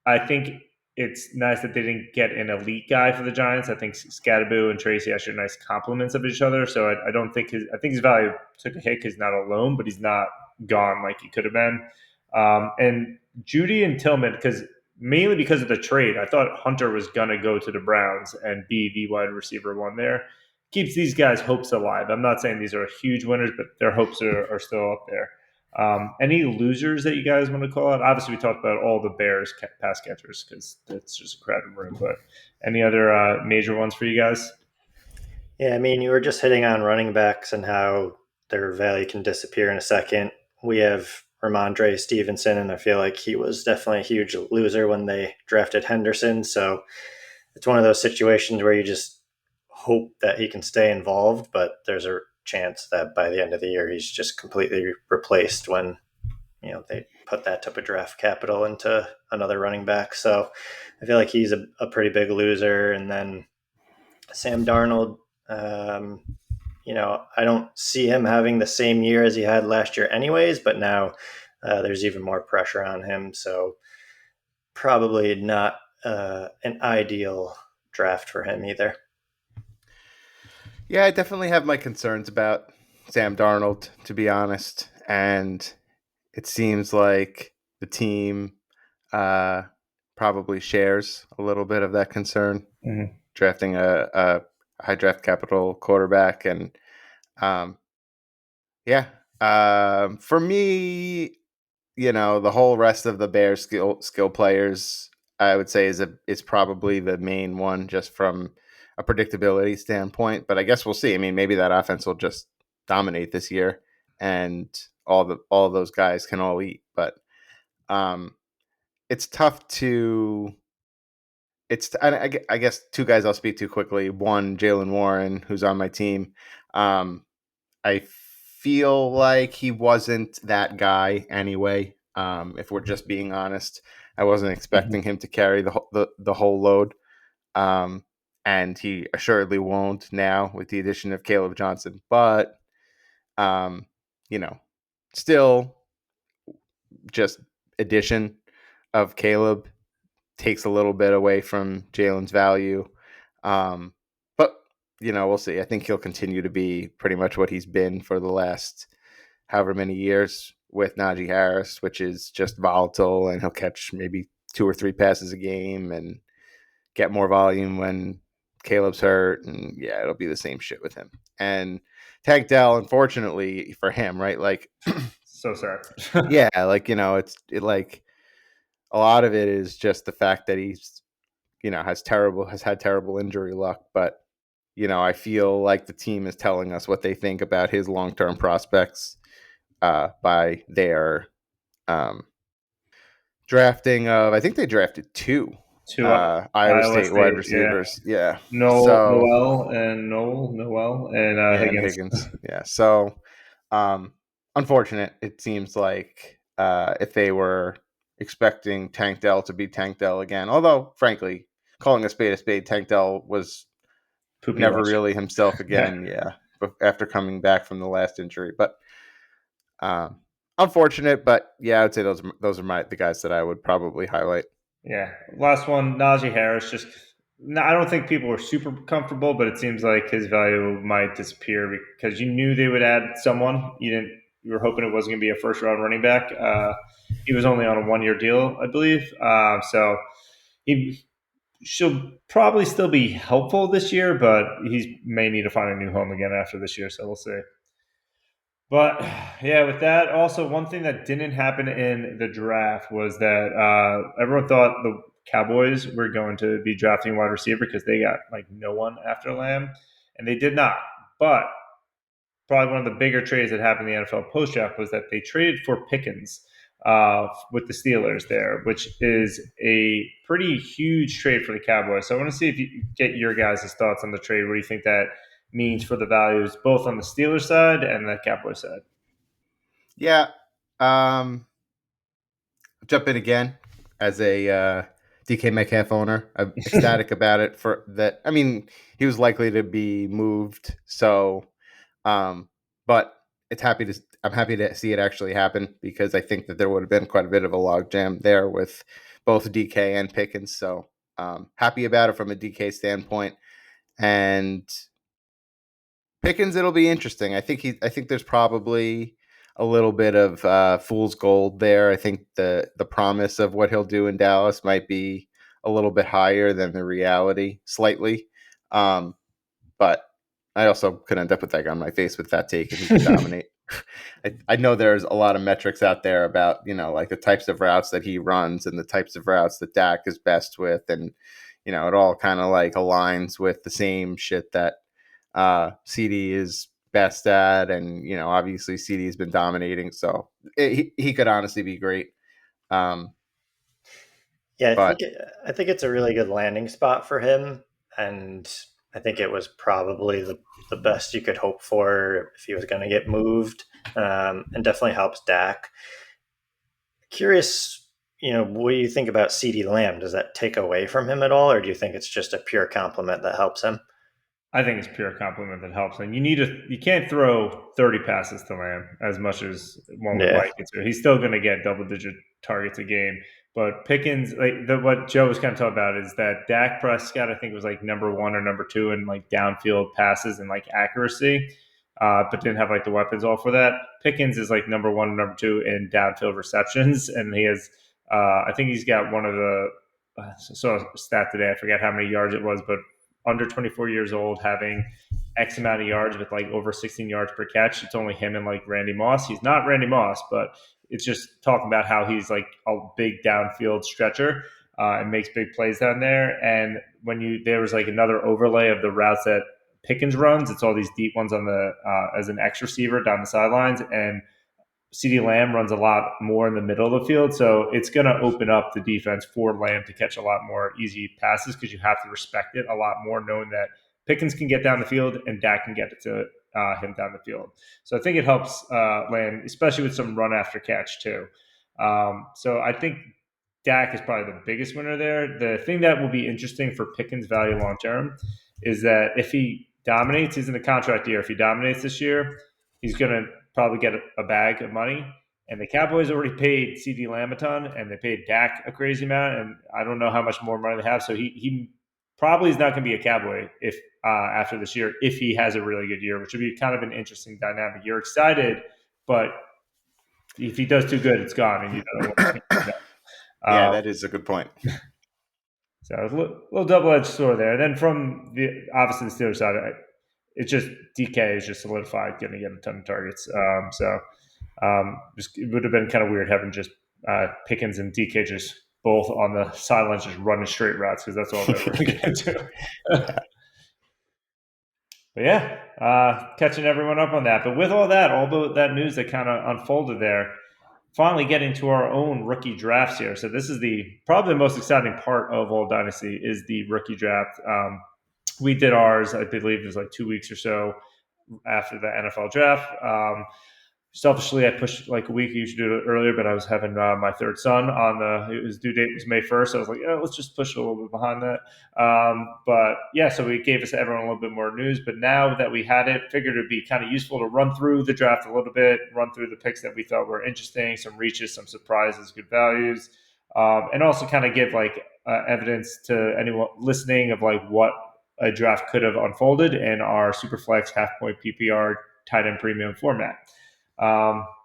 I think it's nice that they didn't get an elite guy for the Giants. I think Scadaboo and Tracy actually are nice complements of each other. So I don't think I think his value took a hit because he's not alone, but he's not gone like he could have been. And Judy and Tillman, mainly because of the trade, I thought Hunter was going to go to the Browns and be the wide receiver one there. Keeps these guys' hopes alive. I'm not saying these are huge winners, but their hopes are still up there. Any losers that you guys want to call out? Obviously, we talked about all the Bears pass catchers because it's just a crowded room. But any other major ones for you guys? Yeah, I mean, you were just hitting on running backs and how their value can disappear in a second. We have Ramondre Stevenson, and I feel like he was definitely a huge loser when they drafted Henderson. So it's one of those situations where you just hope that he can stay involved, but there's a chance that by the end of the year he's just completely replaced when they put that type of draft capital into another running back. So I feel like he's a pretty big loser. And then Sam Darnold, I don't see him having the same year as he had last year anyways, but now there's even more pressure on him. So probably not an ideal draft for him either. Yeah, I definitely have my concerns about Sam Darnold, to be honest. And it seems like the team probably shares a little bit of that concern, drafting a high draft capital quarterback. And for me, the whole rest of the Bears skill players, I would say is probably the main one just from a predictability standpoint. But I guess we'll see. I mean, maybe that offense will just dominate this year and all those guys can all eat. But it's tough to I guess two guys I'll speak to quickly. One, Jaylen Warren, who's on my team. I feel like he wasn't that guy anyway. If we're just being honest, I wasn't expecting him to carry the whole load. And he assuredly won't now with the addition of Caleb Johnson. But, still just addition of Caleb takes a little bit away from Jalen's value. But, we'll see. I think he'll continue to be pretty much what he's been for the last however many years with Najee Harris, which is just volatile, and he'll catch maybe 2 or 3 passes a game and get more volume when Caleb's hurt, and it'll be the same shit with him. And Tank Dell, unfortunately for him, right? Like, so sad. it's a lot of it is just the fact that he's, has had terrible injury luck. But, I feel like the team is telling us what they think about his long-term prospects by their drafting of, I think they drafted 2 Iowa State wide receivers. Yeah. Noel and Higgins. Yeah. So Unfortunate. It seems like if they were expecting Tank Dell to be Tank Dell again, although frankly, calling a spade, Tank Dell was Poopy never last year. really himself again. Yeah, after coming back from the last injury, but unfortunate. But yeah, I'd say those are the guys that I would probably highlight. Yeah. Last one, Najee Harris. Just I don't think people were super comfortable, but it seems like his value might disappear because you knew they would add someone. You were hoping it wasn't going to be a first round running back. He was only on a 1 year deal, I believe. So he she'll probably still be helpful this year, but he may need to find a new home again after this year. So we'll see. But yeah, with that, also one thing that didn't happen in the draft was that everyone thought the Cowboys were going to be drafting wide receiver because they got like no one after Lamb, and they did not. But probably one of the bigger trades that happened in the NFL post draft was that they traded for Pickens with the Steelers there, which is a pretty huge trade for the Cowboys. So I want to see if you get your guys' thoughts on the trade. What do you think that means for the values, both on the Steelers side and the Cowboys side? Yeah, jump in again as a DK Metcalf owner. I'm ecstatic about it. For that, I mean, he was likely to be moved, so but I'm happy to see it actually happen because I think that there would have been quite a bit of a logjam there with both DK and Pickens. So happy about it from a DK standpoint. And Pickens, it'll be interesting. I think there's probably a little bit of fool's gold there. I think the promise of what he'll do in Dallas might be a little bit higher than the reality, slightly. But I also could end up with that guy on my face with that take, and he could dominate. I know there's a lot of metrics out there about, like the types of routes that he runs and the types of routes that Dak is best with. And, it all kind of like aligns with the same shit that CD is best at. And, obviously CD has been dominating. So he could honestly be great. Yeah, But I think it's a really good landing spot for him, and I think it was probably the best you could hope for if he was going to get moved, and definitely helps Dak. Curious, what do you think about CeeDee Lamb? Does that take away from him at all, or do you think it's just a pure compliment that helps him? I think it's pure compliment that helps. And you can't throw 30 passes to Lamb as much as one would like it to. He's still going to get double-digit targets a game. But Pickens, what Joe was kind of talking about is that Dak Prescott, I think, was like number one or number two in like downfield passes and like accuracy, but didn't have like the weapons all for that. Pickens is like number one, number two in downfield receptions, and he has, I think he's got one of the. Saw a stat today. I forget how many yards it was, but under 24 years old, having X amount of yards with like over 16 yards per catch. It's only him and like Randy Moss. He's not Randy Moss, but it's just talking about how he's like a big downfield stretcher and makes big plays down there. And there was like another overlay of the routes that Pickens runs. It's all these deep ones on the as an X receiver down the sidelines, and CeeDee Lamb runs a lot more in the middle of the field, so it's going to open up the defense for Lamb to catch a lot more easy passes because you have to respect it a lot more, knowing that Pickens can get down the field and Dak can get it to him down the field. So I think it helps Lamb, especially with some run after catch too. So I think Dak is probably the biggest winner there. The thing that will be interesting for Pickens' value long term is that if he dominates, he's in the contract year. If he dominates this year, he's going to probably get a bag of money. And the Cowboys already paid CeeDee Lamb a ton, and they paid Dak a crazy amount. And I don't know how much more money they have. So he probably is not going to be a Cowboy if after this year if he has a really good year, which would be kind of an interesting dynamic. You're excited, but if he does too good, it's gone, and you don't know what's going to yeah, that is a good point. So it's a little double-edged sword there. And then from obviously the Steelers side, it's just DK is just solidified, going to get a ton of targets. It would have been kind of weird having just Pickens and DK just both on the sidelines just running straight routes because that's all they're really going to do. But yeah, catching everyone up on that. But with all that news that kind of unfolded there, finally getting to our own rookie drafts here. So this is probably the most exciting part of all Dynasty is the rookie draft. We did ours, I believe it was like 2 weeks or so after the NFL draft. selfishly, I pushed like a week. You should do it earlier, but I was having my third son his due date was May 1st. So I was like, yeah, let's just push it a little bit behind that. But yeah, so it gave us everyone a little bit more news. But now that we had it, figured it'd be kind of useful to run through the draft a little bit, run through the picks that we thought were interesting, some reaches, some surprises, good values, and also kind of give like evidence to anyone listening of like what a draft could have unfolded in our Superflex half point PPR tight end premium format.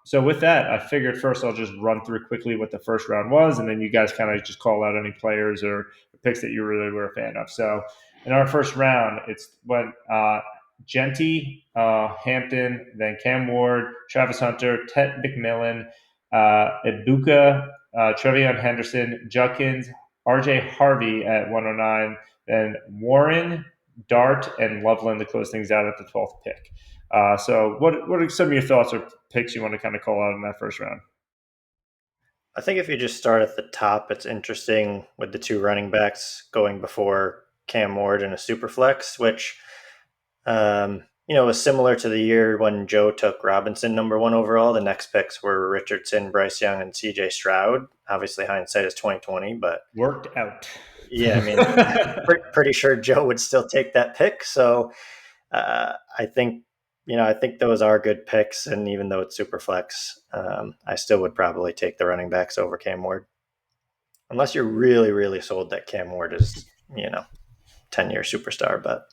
So with that, I figured first I'll just run through quickly what the first round was, and then you guys kind of just call out any players or picks that you really were a fan of. So in our first round, it's went Genty, Hampton, then Cam Ward, Travis Hunter, Ted McMillan, Ibuka, Trevion Henderson, Judkins, RJ Harvey at 109, then Warren, Dart, and Loveland to close things out at the 12th pick. So what are some of your thoughts or picks you want to kind of call out in that first round? I think if you just start at the top, it's interesting with the two running backs going before Cam Ward in a super flex, which was similar to the year when Joe took Robinson number 1 overall. The next picks were Richardson, Bryce Young, and CJ Stroud. Obviously, hindsight is 2020, but worked out. Yeah, I mean, pretty sure Joe would still take that pick. So I think those are good picks, and even though it's super flex, I still would probably take the running backs over Cam Ward, unless you're really, really sold that Cam Ward is 10-year superstar. But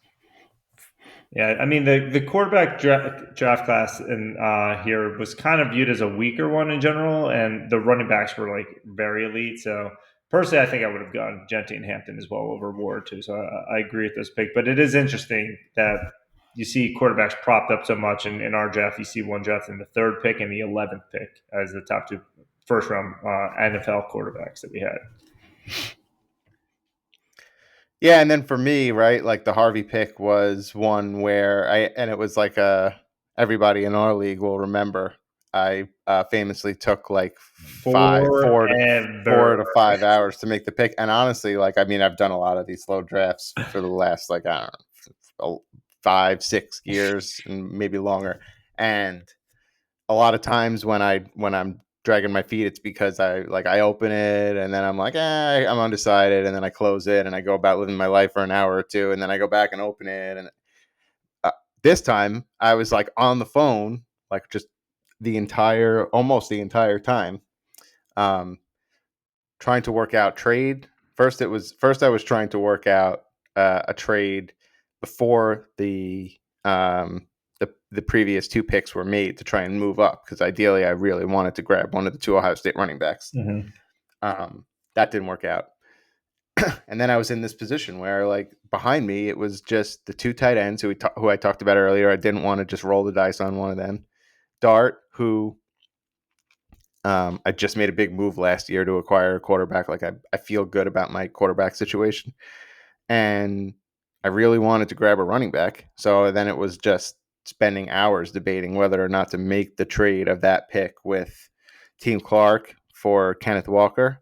yeah, I mean the quarterback draft class in here was kind of viewed as a weaker one in general, and the running backs were like very elite. So personally, I think I would have gone Genty and Hampton as well over Ward too. So I agree with this pick, but it is interesting that you see quarterbacks propped up so much. In our draft, you see one draft in the 3rd pick and the 11th pick as the top 2 first round NFL quarterbacks that we had. Yeah, and then for me, right, like the Harvey pick was one where it was like everybody in our league will remember. I famously took like 4 to 5 hours to make the pick, and honestly, like I've done a lot of these slow drafts for the last I don't know 5-6 years and maybe longer, and a lot of times when I'm dragging my feet, it's because I open it and then I'm like, I'm undecided, and then I close it and I go about living my life for an hour or two, and then I go back and open it. And this time I was like on the phone, like just almost the entire time, trying to work out trade. First I was trying to work out a trade before the previous 2 picks were made to try and move up, because ideally I really wanted to grab one of the 2 Ohio State running backs. Mm-hmm. That didn't work out. And then I was in this position where, like, behind me, it was just the 2 tight ends who I talked about earlier. I didn't want to just roll the dice on one of them. Dart, who I just made a big move last year to acquire a quarterback. Like, I feel good about my quarterback situation. And I really wanted to grab a running back. So then it was just spending hours debating whether or not to make the trade of that pick with Team Clark for Kenneth Walker,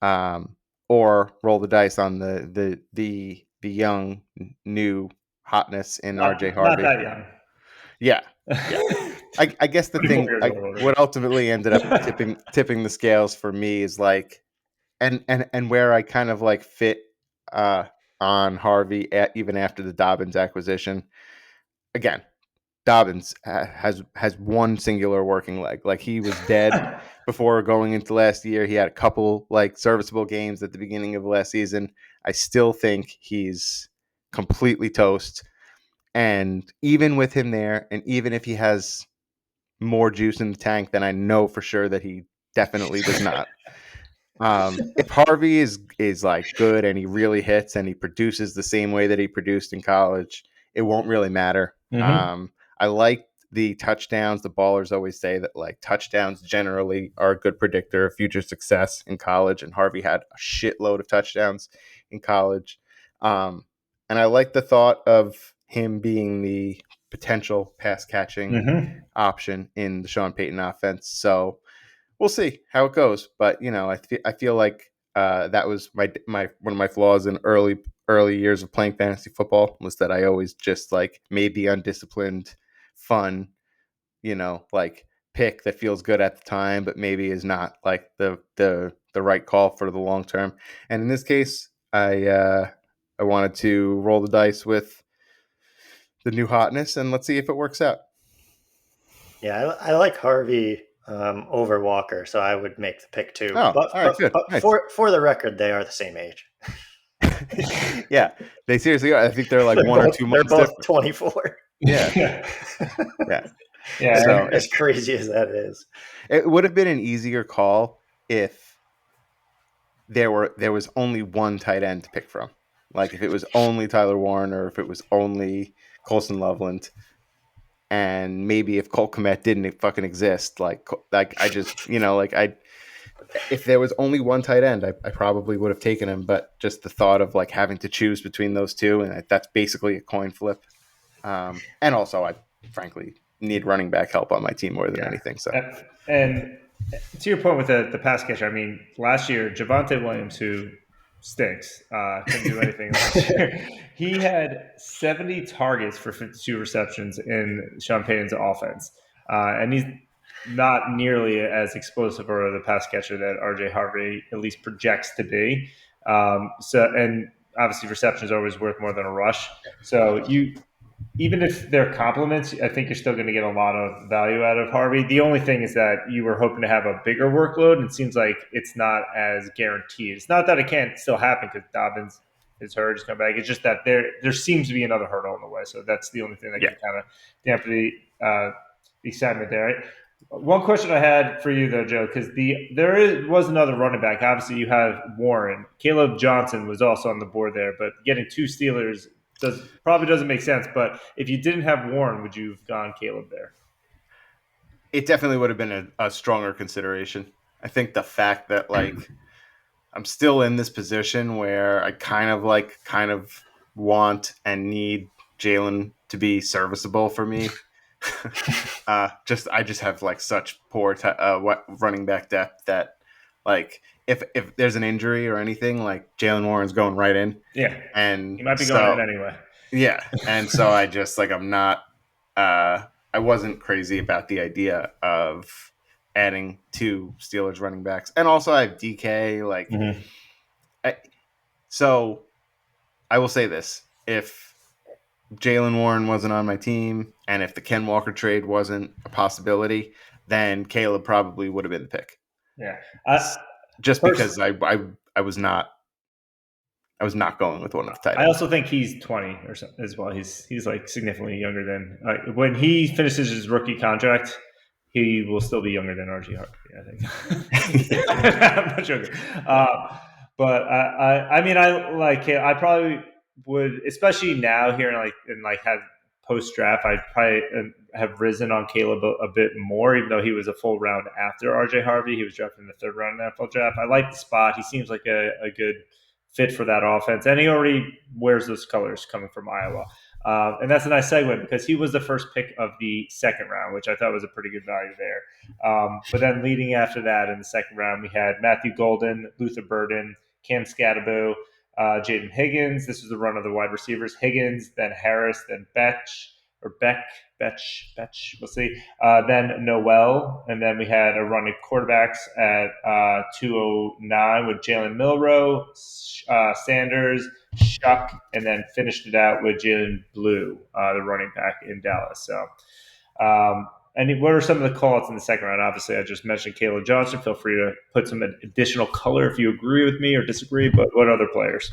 or roll the dice on the young new hotness in RJ Harvey. Not that young. Yeah. I guess the thing what ultimately ended up tipping the scales for me is like, and where I kind of like fit on Harvey even after the Dobbins acquisition. Again, Dobbins has one singular working leg. Like, he was dead before going into last year. He had a couple like serviceable games at the beginning of last season. I still think he's completely toast. And even with him there, and even if he has more juice in the tank, then I know for sure that he definitely does not. If Harvey is like good and he really hits and he produces the same way that he produced in college, it won't really matter. Mm-hmm. I like the touchdowns. The ballers always say that like touchdowns generally are a good predictor of future success in college, and Harvey had a shitload of touchdowns in college. And I like the thought of him being the potential pass catching option in the Sean Payton offense. So we'll see how it goes. But I feel like that was my one of my flaws in early years of playing fantasy football, was that I always just like made the undisciplined fun, like pick that feels good at the time, but maybe is not like the right call for the long term. And in this case, I wanted to roll the dice with the new hotness, and let's see if it works out. Yeah, I like Harvey over Walker, so I would make the pick too. Oh, But all right, good, but nice. for the record, they are the same age. Yeah, they seriously are. I think they're like one or 2 months They're both different. 24. Yeah, yeah. yeah. Yeah. So As crazy as that is. it would have been an easier call if there was only one tight end to pick from. Like if it was only Tyler Warren or if it was only Colson Loveland, and maybe if Cole Kmet didn't fucking exist, like I just if there was only one tight end, I probably would have taken him. But just the thought of like having to choose between those two, and that's basically a coin flip. And also, I frankly need running back help on my team more than anything. So, and to your point with the pass catcher, I mean, last year Javonte Williams, who stinks, couldn't do anything last year. He had 70 targets for 52 receptions in Sean Payton's offense, and he's not nearly as explosive or the pass catcher that RJ Harvey at least projects to be. And obviously receptions are always worth more than a rush. So even if they're compliments, I think you're still going to get a lot of value out of Harvey. The only thing is that you were hoping to have a bigger workload, and it seems like it's not as guaranteed. It's not that it can't still happen because Dobbins is hurt, he's come back. It's just that there seems to be another hurdle in the way. So that's the only thing that can kind of dampen the excitement there. One question I had for you though, Joe, because was another running back. Obviously, you have Warren. Caleb Johnson was also on the board there, but getting two Steelers probably doesn't make sense. But if you didn't have Warren, would you have gone Caleb there? It definitely would have been a stronger consideration. I think the fact that like I'm still in this position where I kind of want and need Jalen to be serviceable for me. I just have like such poor running back depth that like if there's an injury or anything, like Jalen Warren's going right in. Yeah, and he might be going in anyway. Yeah, and so I just like I'm not. I wasn't crazy about the idea of adding two Steelers running backs, and also I have DK. Like, so I will say this: if Jalen Warren wasn't on my team, and if the Ken Walker trade wasn't a possibility, then Caleb probably would have been the pick. Yeah, because I was not going with one of the tight ends. I also think he's 20 or so as well. He's like significantly younger than when he finishes his rookie contract. He will still be younger than RG Harvey, I think. I'm not joking. But I mean, I probably would, especially now here and have post draft. I'd probably have risen on Caleb a bit more, even though he was a full round after RJ Harvey. He was drafted in the third round in the NFL draft. I like the spot. He seems like a good fit for that offense, and he already wears those colors coming from Iowa. And that's a nice segue because he was the first pick of the second round, which I thought was a pretty good value there. But then leading after that in the second round, we had Matthew Golden, Luther Burden, Cam Scatterbo, Jaden Higgins. This was the run of the wide receivers. Higgins, then Harris, then Beck, we'll see. Then Noel, and then we had a run of quarterbacks at 209 with Jalen Milroe, Sanders, Shuck, and then finished it out with Jalen Blue, the running back in Dallas. So, and what are some of the call-outs in the second round? Obviously, I just mentioned Caleb Johnson. Feel free to put some additional color if you agree with me or disagree, but what other players?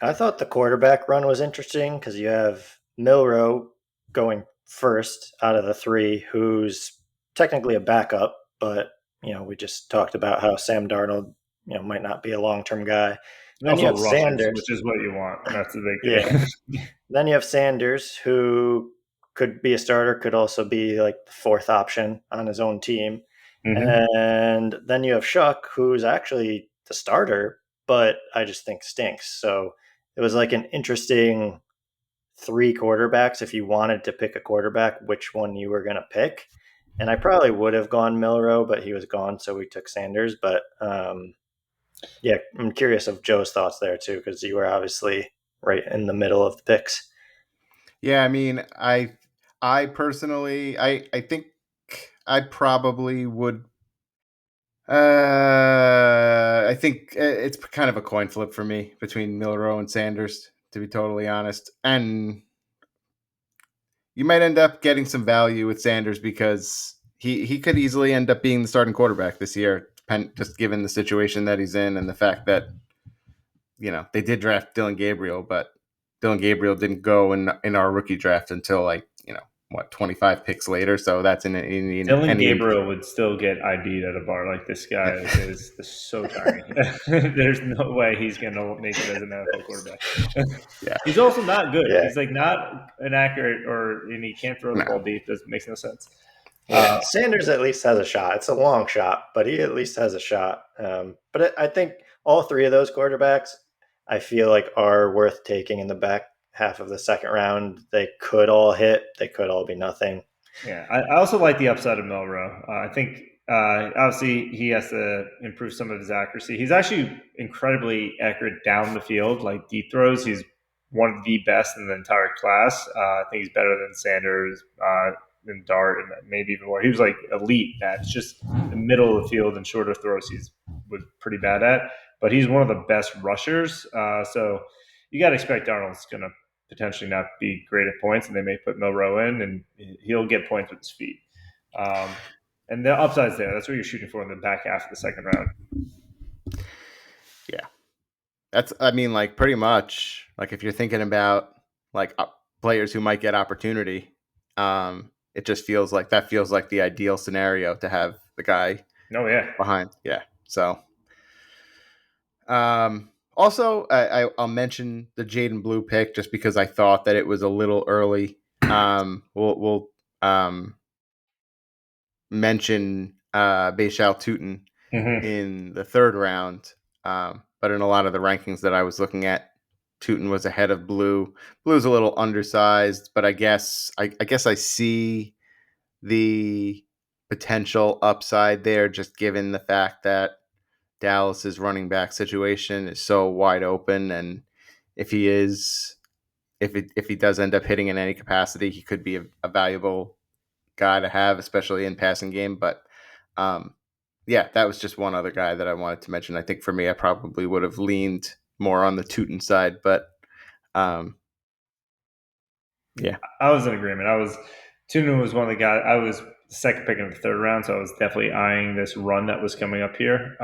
I thought the quarterback run was interesting because you have Milroe going first out of the three, who's technically a backup, but we just talked about how Sam Darnold, might not be a long-term guy. Then you have Sanders, which is what you want. That's the big thing. Yeah. Then you have Sanders, who could be a starter, could also be like the fourth option on his own team. Mm-hmm. And then you have Shuck, who's actually the starter, but I just think stinks. So it was like an interesting three quarterbacks. If you wanted to pick a quarterback, which one you were going to pick. And I probably would have gone Milroe, but he was gone, so we took Sanders. But yeah, I'm curious of Joe's thoughts there too, because you were obviously right in the middle of the picks. Yeah, I mean, I personally, I think I probably would. I think it's kind of a coin flip for me between Milroe and Sanders, to be totally honest. And you might end up getting some value with Sanders because he could easily end up being the starting quarterback this year, just given the situation that he's in and the fact that they did draft Dylan Gabriel, but Dylan Gabriel didn't go in our rookie draft until 25 picks later. So that's in Dylan Gabriel would still get ID'd at a bar. Like, this guy is so tiny. There's no way he's going to make it as an NFL quarterback. Yeah. He's also not good. Yeah. He's like not an accurate, and he can't throw the ball deep. Makes no sense. Yeah, Sanders at least has a shot. It's a long shot, but he at least has a shot. But I think all three of those quarterbacks, I feel like, are worth taking in the back half of the second round. They could all hit. They could all be nothing. Yeah, I also like the upside of Milroe. I think obviously he has to improve some of his accuracy. He's actually incredibly accurate down the field, like deep throws. He's one of the best in the entire class. I think he's better than Sanders and Dart, and maybe even more. He was like elite at it's just the middle of the field and shorter throws was pretty bad at. But he's one of the best rushers. So you got to expect Darnold's going to potentially not be great at points, and they may put Milroe in, and he'll get points with his feet. And the upside's there. That's what you're shooting for in the back half of the second round. Yeah. Pretty much, if you're thinking about players who might get opportunity, it just feels like the ideal scenario to have the guy behind. Yeah. So, also, I'll mention the Jaden Blue pick just because I thought that it was a little early. We'll mention Bashal Tutin in the third round, but in a lot of the rankings that I was looking at, Tutin was ahead of Blue. Blue's a little undersized, but I guess I see the potential upside there, just given the fact that Dallas's running back situation is so wide open, and if he does end up hitting in any capacity, he could be a valuable guy to have, especially in passing game. But yeah, that was just one other guy that I wanted to mention. I think for me, I probably would have leaned more on the Tutin side, but yeah, I was in agreement. Tutin was one of the guys. I was the second pick in the third round, so I was definitely eyeing this run that was coming up here.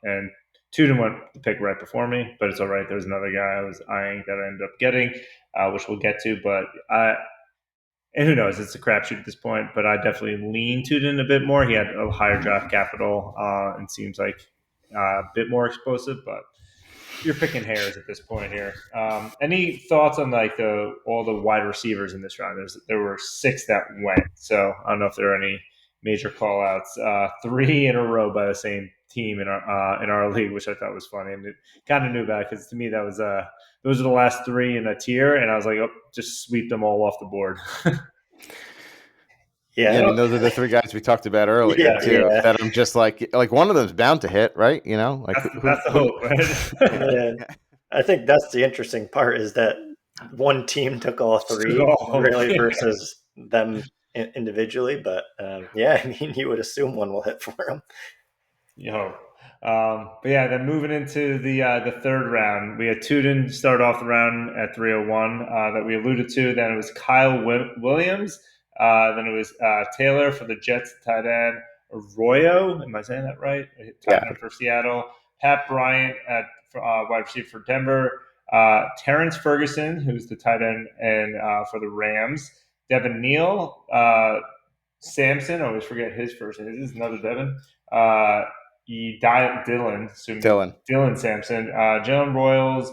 And Tutin went the pick right before me, but it's all right. There's another guy I was eyeing that I ended up getting, which we'll get to. But and who knows? It's a crapshoot at this point. But I definitely lean Tutin a bit more. He had a higher draft capital and seems like a bit more explosive, but you're picking hairs at this point here. Any thoughts on all the wide receivers in this round? There were 6 that went, so I don't know if there are any major call outs. 3 in a row by the same team in our league, which I thought was funny, and it kind of knew about it because to me that was those are the last 3 in a tier, and I was like, oh, just sweep them all off the board. Yeah, I mean, those are the 3 guys we talked about earlier too. Yeah. That I'm just like one of them's bound to hit, right? That's the hope, right? Yeah. I think that's the interesting part is that one team took all 3 versus them individually. But yeah, I mean, you would assume one will hit for them. But yeah, then moving into the third round, we had Tutin start off the round at 301 that we alluded to. Then it was Kyle Williams. Then it was Taylor for the Jets tight end. Arroyo, am I saying that right? Tight end for Seattle. Pat Bryant at wide receiver for Denver. Terrence Ferguson, who's the tight end and for the Rams. Devin Neal. Sampson, I always forget his first name. Is this another Devin? Dylan Sampson. Jalen Royals.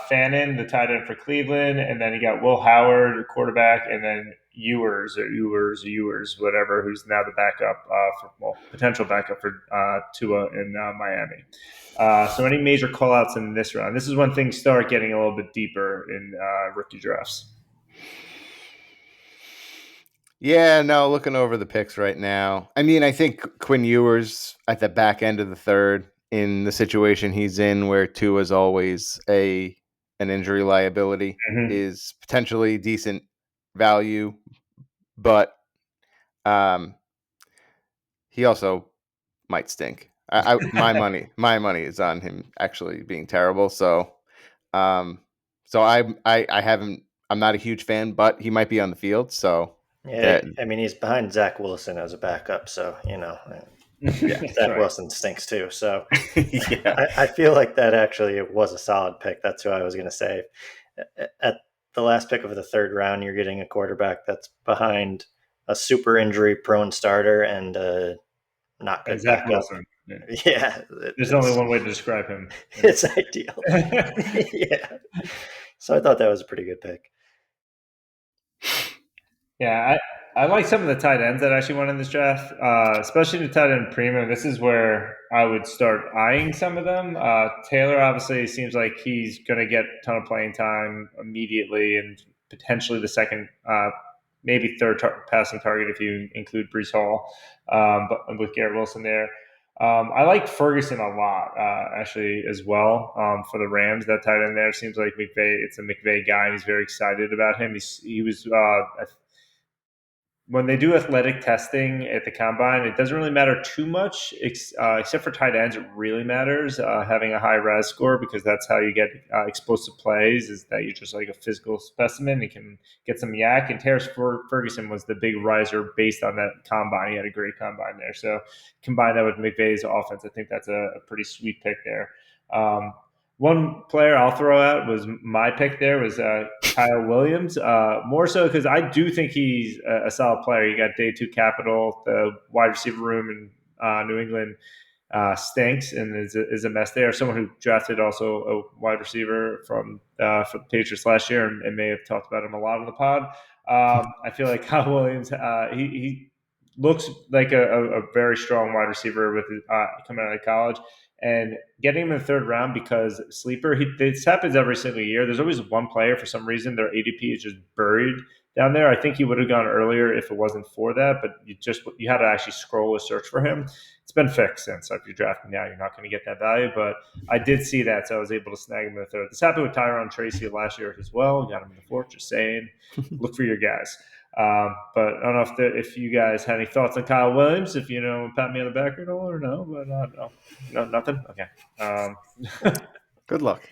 Fannin, the tight end for Cleveland, and then you got Will Howard, the quarterback, and then Ewers, whatever, who's now the backup potential backup for Tua in Miami. So any major callouts in this round? This is when things start getting a little bit deeper in rookie drafts. Yeah, no, looking over the picks right now. I mean, I think Quinn Ewers at the back end of the third, in the situation he's in where Tua's always an injury liability, is potentially decent value. But he also might stink. My money is on him actually being terrible. So, I haven't. I'm not a huge fan, but he might be on the field. So Yeah, that I mean, he's behind Zach Wilson as a backup, so yeah, That's Zach right. Wilson stinks too. So yeah. I feel like that actually was a solid pick. That's who I was going to say. At the last pick of the third round, you're getting a quarterback that's behind a super injury prone starter and a not good Zach backup. Wilson. Yeah. Yeah, There's only one way to describe him. it's ideal. Yeah. So I thought that was a pretty good pick. Yeah, I like some of the tight ends that actually went in this draft, especially the tight end premium. This is where I would start eyeing some of them. Taylor obviously seems like he's going to get a ton of playing time immediately and potentially the second, maybe third passing target if you include Brees Hall, but with Garrett Wilson there. I like Ferguson a lot, actually, as well for the Rams. That tight end there seems like McVay. It's a McVay guy, and he's very excited about him. He was when they do athletic testing at the combine, it doesn't really matter too much, except for tight ends. It really matters having a high RAS score because that's how you get explosive plays. Is that you're just like a physical specimen? You can get some yak. And Terrace Ferguson was the big riser based on that combine. He had a great combine there. So combine that with McVay's offense, I think that's a pretty sweet pick there. One player I'll throw out was my pick there was Kyle Williams, more so because I do think he's a solid player. You got day 2 capital. The wide receiver room in New England stinks and is a mess there. Someone who drafted also a wide receiver for the Patriots last year and may have talked about him a lot on the pod. I feel like Kyle Williams, he looks like a very strong wide receiver with coming out of college. And getting him in the third round because sleeper, this happens every single year. There's always one player for some reason their ADP is just buried down there. I think he would have gone earlier if it wasn't for that, but you had to actually scroll a search for him. It's been fixed since. So if you're drafting now, you're not going to get that value. But I did see that, so I was able to snag him in the third. This happened with Tyron Tracy last year as well. Got him in the fourth. Just saying, look for your guys. But I don't know if you guys had any thoughts on Kyle Williams. If you know, pat me on the back at all or no, but no, nothing. Okay. Good luck.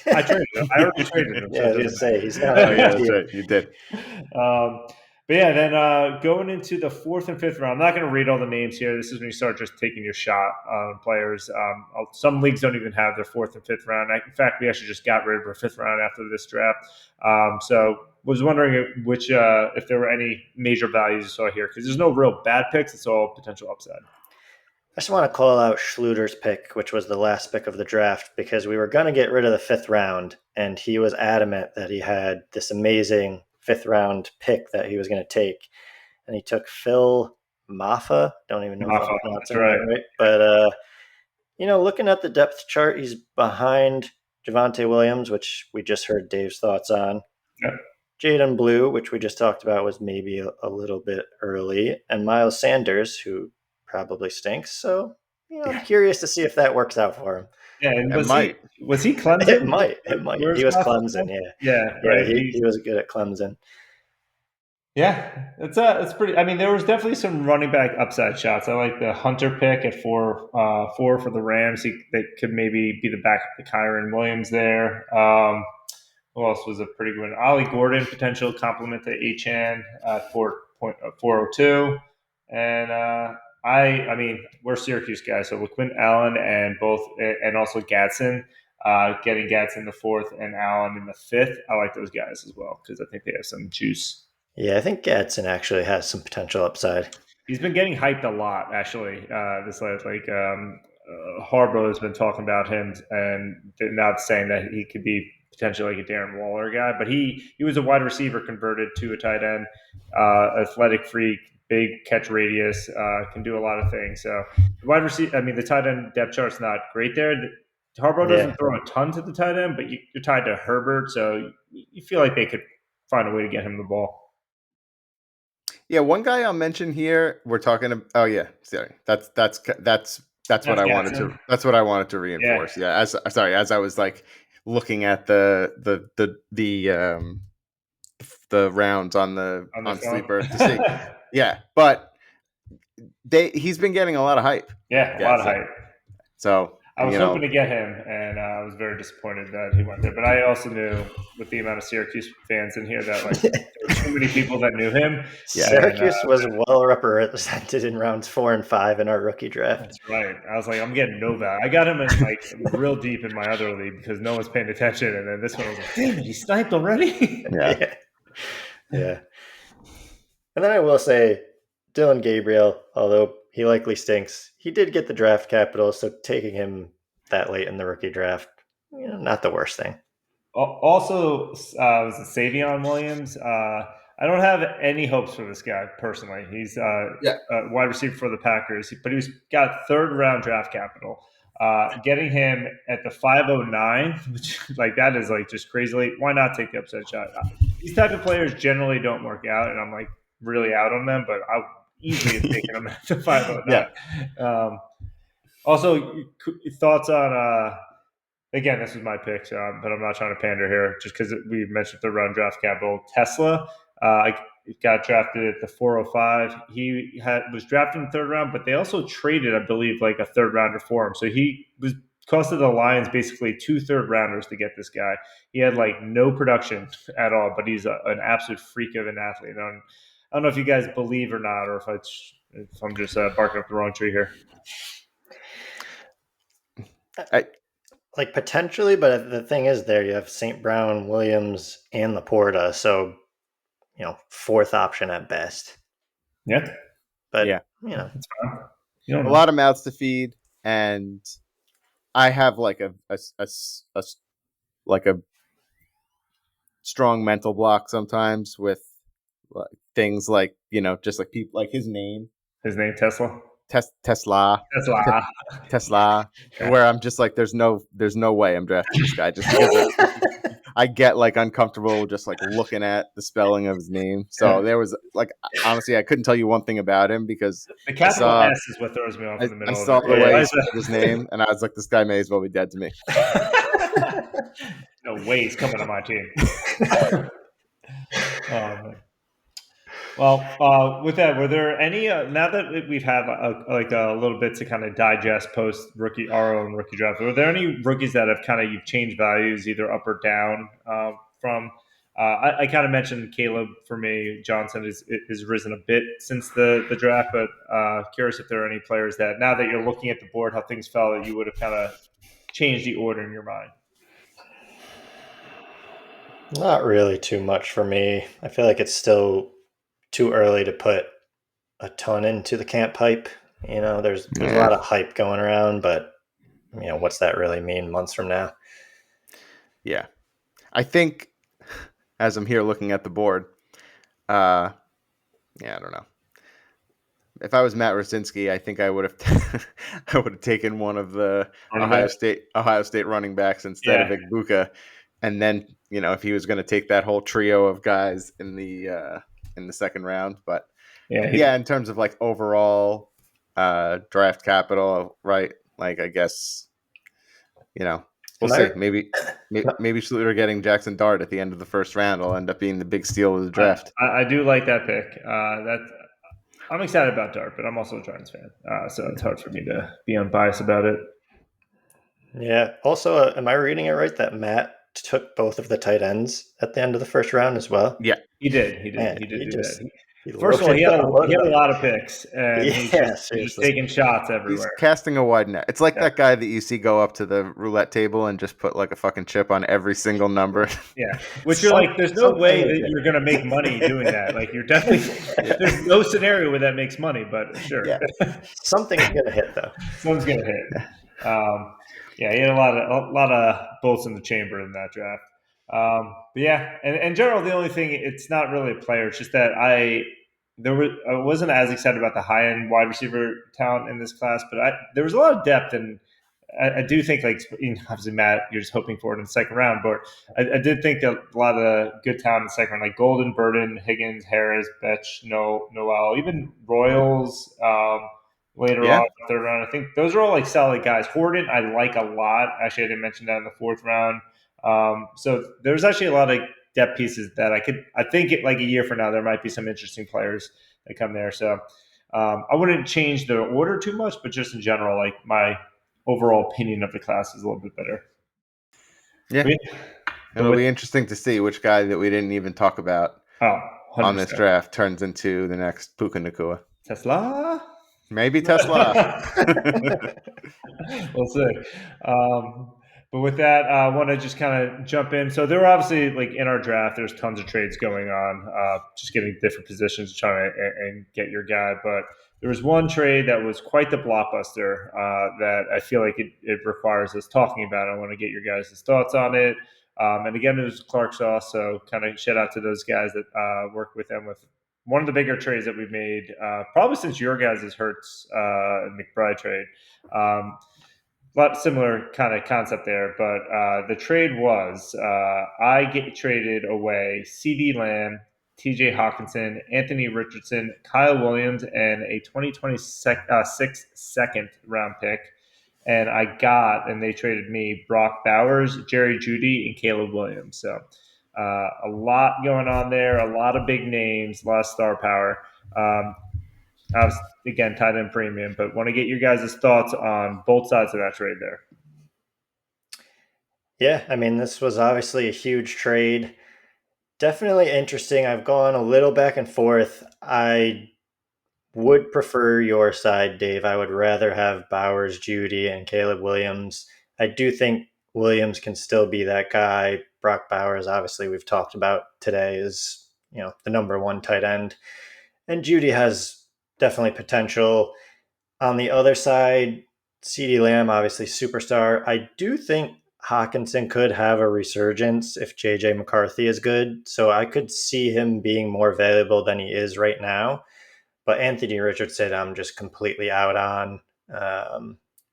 I traded him. I already traded him. Yeah, I was going to say he's not. Oh yeah, that's right. You did. But yeah, then going into the 4th and 5th round, I'm not going to read all the names here. This is when you start just taking your shot on players. Some leagues don't even have their 4th and 5th round. In fact, we actually just got rid of our 5th round after this draft. So was wondering if there were any major values you saw here because there's no real bad picks. It's all potential upside. I just want to call out Schluter's pick, which was the last pick of the draft, because we were going to get rid of the 5th round, and he was adamant that he had this amazing 5th round pick that he was going to take. And he took Phil Maffa. Don't even know if I'm pronouncing that right. But, looking at the depth chart, he's behind Javonte Williams, which we just heard Dave's thoughts on. Yep. Jaden Blue, which we just talked about, was maybe a little bit early. And Miles Sanders, who probably stinks. So, I'm curious to see if that works out for him. Yeah, and was he Clemson? It might. He was Clemson, Yeah, right. He was good at Clemson. Yeah, it's pretty. I mean, there was definitely some running back upside shots. I like the Hunter pick at 4 for the Rams. They could maybe be the backup to Kyron Williams there. Who else was a pretty good one? Ollie Gordon, potential complement to Achane at 4.402. And I mean, we're Syracuse guys, so LaQuint Allen and also Gadsden, getting Gadsden in the 4th and Allen in the 5th. I like those guys as well because I think they have some juice. Yeah, I think Gadsden actually has some potential upside. He's been getting hyped a lot, actually. Harbaugh has been talking about him and not saying that he could be potentially like a Darren Waller guy, but he was a wide receiver converted to a tight end, athletic freak, big catch radius, can do a lot of things. So wide receiver, I mean, the tight end depth chart's not great there. Harbaugh doesn't throw a ton to the tight end, but you're tied to Herbert, so you feel like they could find a way to get him the ball. Yeah, one guy I'll mention here. We're talking. Oh yeah, sorry. That's what I wanted to. That's what I wanted to reinforce. Yeah. As I was like looking at the rounds on Sleeper to see. Yeah, but he's been getting a lot of hype. Yeah, a lot of hype. So I was hoping to get him, and I was very disappointed that he went there. But I also knew, with the amount of Syracuse fans in here, that there were too many people that knew him. Yeah. Syracuse was well represented in rounds 4 and 5 in our rookie draft. That's right. I was like, I'm getting no value. I got him in real deep in my other league because no one's paying attention, and then this one was like, damn it, he sniped already. Yeah. And then I will say, Dylan Gabriel, although he likely stinks, he did get the draft capital, so taking him that late in the rookie draft, not the worst thing. Also, was it Savion Williams? I don't have any hopes for this guy personally. He's a wide receiver for the Packers, but he's got third-round draft capital. Getting him at the 509, which that is just crazy late. Why not take the upset shot? These type of players generally don't work out, and I'm really out on them, but I easily have taken them at the 509. Also, thoughts on again, this was my pick, but I'm not trying to pander here just because we mentioned third round draft capital. Tesla got drafted at the 405. He was drafted in the third round, but they also traded, I believe, a third rounder for him. So he was costed the Lions basically 2 third rounders to get this guy. He had no production at all, but he's an absolute freak of an athlete. I don't know if you guys believe or not, or if I'm just barking up the wrong tree here. Potentially, but the thing is, there you have St. Brown, Williams, and Laporta, so 4th option at best. Yeah, but it's fine. A lot of mouths to feed, and I have a strong mental block sometimes with things just people his name. His name Tesla. Tesla. Okay. Where I'm just there's no way I'm drafting this guy just because I get uncomfortable just looking at the spelling of his name. So there was honestly I couldn't tell you one thing about him because the capital S is what throws me off in the middle. I saw the way he spelled his name, and I was like, this guy may as well be dead to me. No way he's coming to my team. Well, with that, were there any now that we've had a little bit to kind of digest post our own rookie draft? Were there any rookies that have you've changed values either up or down from? I kind of mentioned Caleb for me. Johnson has risen a bit since the draft, but curious if there are any players that now that you're looking at the board, how things fell, that you would have kind of changed the order in your mind. Not really too much for me. I feel like it's still too early to put a ton into the camp hype. There's a lot of hype going around, but what's that really mean months from now? Yeah. I think as I'm here looking at the board, I don't know. If I was Matt Rosinski, I think I would have taken one of the Ohio State running backs instead of Igbuka. And then, if he was going to take that whole trio of guys in the second round, but in terms of overall draft capital, right? I guess we'll see. Maybe Schluter getting Jackson Dart at the end of the first round will end up being the big steal of the draft. I do like that pick. I'm excited about Dart, but I'm also a Giants fan, so it's hard for me to be unbiased about it. Yeah. Also, am I reading it right that Matt took both of the tight ends at the end of the first round as well? Yeah, he did. He did do that. First of all, he had a lot of picks, and he's just taking shots everywhere. He's casting a wide net. It's that guy that you see go up to the roulette table and just put a fucking chip on every single number. Yeah, which you're there's no way that you're going to make money doing that. You're definitely there's no scenario where that makes money, but sure. Yeah. Something's going to hit though. Someone's going to hit. He had a lot of bolts in the chamber in that draft. But in general, the only thing, it's not really a player. It's just that I wasn't as excited about the high end wide receiver talent in this class, but there was a lot of depth, and I do think obviously Matt, you're just hoping for it in the second round, but I did think that a lot of good talent in the second round, Golden, Burden, Higgins, Harris, Betch, Noel, even Royals. Later on in the third round, I think those are all solid guys. Horton, I like a lot. Actually, I didn't mention that in the fourth round. So there's actually a lot of depth pieces that I think a year from now there might be some interesting players that come there. So I wouldn't change the order too much, but just in general, like my overall opinion of the class is a little bit better. Yeah. But It'll be interesting to see which guy that we didn't even talk about 100%. on this draft turns into the next Puka Nakua. Tesla? Maybe Tesla. We'll see. But with that, I want to just kind of jump in. So there were obviously, like in our draft, there's tons of trades going on, just getting different positions, trying to and get your guy. But there was one trade that was quite the blockbuster that I feel like it requires us talking about. I want to get your guys' thoughts on it. And again, it was Clark Sauce, so kind of shout out to those guys that work with them with one of the bigger trades that we've made, probably since your guys' Hurts and McBride trade. Lot similar kind of concept there, but the trade was I get traded away CeeDee Lamb, TJ Hawkinson, Anthony Richardson, Kyle Williams, and a 2026 second round pick. And they traded me Brock Bowers, Jerry Jeudy, and Caleb Williams. So a lot going on there, a lot of big names, a lot of star power. I was, again, tight end premium, but want to get your guys' thoughts on both sides of that trade there. Yeah, I mean, this was obviously a huge trade. Definitely interesting. I've gone a little back and forth. I would prefer your side, Dave. I would rather have Bowers, Jeudy, and Caleb Williams. I do think Williams can still be that guy. Brock Bowers, obviously, we've talked about today, is the number one tight end. And Jeudy has definitely potential. On the other side, CeeDee Lamb, obviously superstar. I do think Hawkinson could have a resurgence if JJ McCarthy is good. So I could see him being more valuable than he is right now. But Anthony Richardson, I'm just completely out on.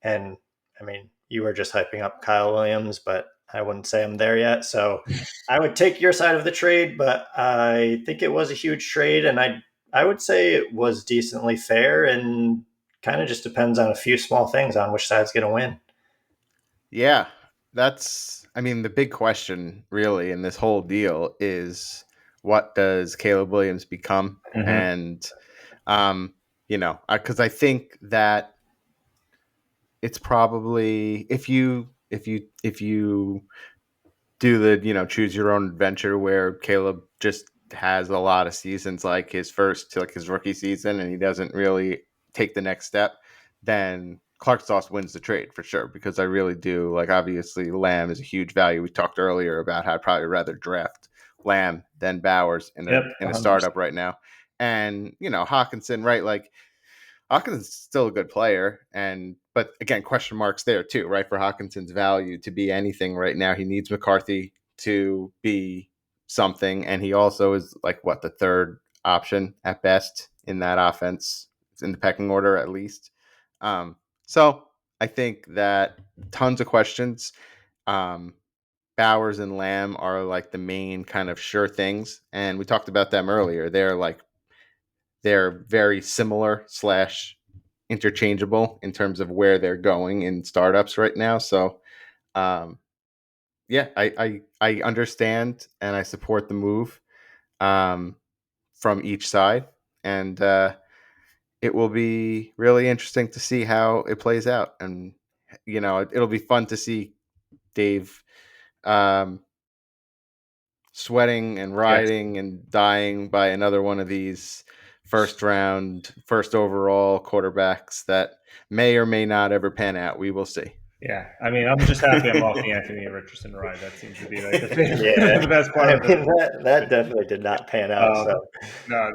And I mean, you were just hyping up Kyle Williams, but I wouldn't say I'm there yet. So I would take your side of the trade, but I think it was a huge trade. And I would say it was decently fair and kind of just depends on a few small things on which side's going to win. Yeah, the big question really in this whole deal is what does Caleb Williams become? Mm-hmm. And, because I think that it's probably if you do the, choose your own adventure where Caleb just has a lot of seasons like his rookie season and he doesn't really take the next step, then Clark Sauce wins the trade for sure, because I really do obviously Lamb is a huge value. We talked earlier about how I'd probably rather draft Lamb than Bowers in a startup right now. And, Hawkinson, right? Hawkinson's still a good player, but again, question marks there too, right? For Hawkinson's value to be anything right now, he needs McCarthy to be something, and he also is the third option at best in that offense, in the pecking order at least. So I think that tons of questions. Bowers and Lamb are the main kind of sure things, and we talked about them earlier. They're very similar / interchangeable in terms of where they're going in startups right now. So, I understand and I support the move from each side, and it will be really interesting to see how it plays out. And it'll be fun to see Dave sweating and riding and dying by another one of these first overall quarterbacks that may or may not ever pan out. We will see. Yeah, I mean, I'm just happy I'm off the Anthony Richardson ride. That seems to be the best part of it. That definitely did not pan out. No,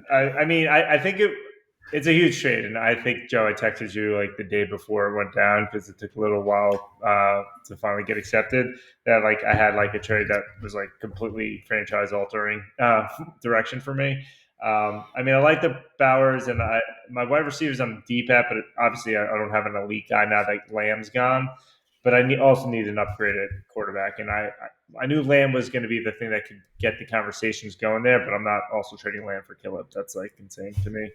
I think it's a huge trade, and I think, Joe, I texted you the day before it went down because it took a little while to finally get accepted. That I had a trade that was completely franchise altering direction for me. I like the Bowers and my wide receivers I'm deep at, but obviously I don't have an elite guy now that Lamb's gone. But I also need an upgraded quarterback, and I knew Lamb was going to be the thing that could get the conversations going there. But I'm not also trading Lamb for Caleb. That's insane to me.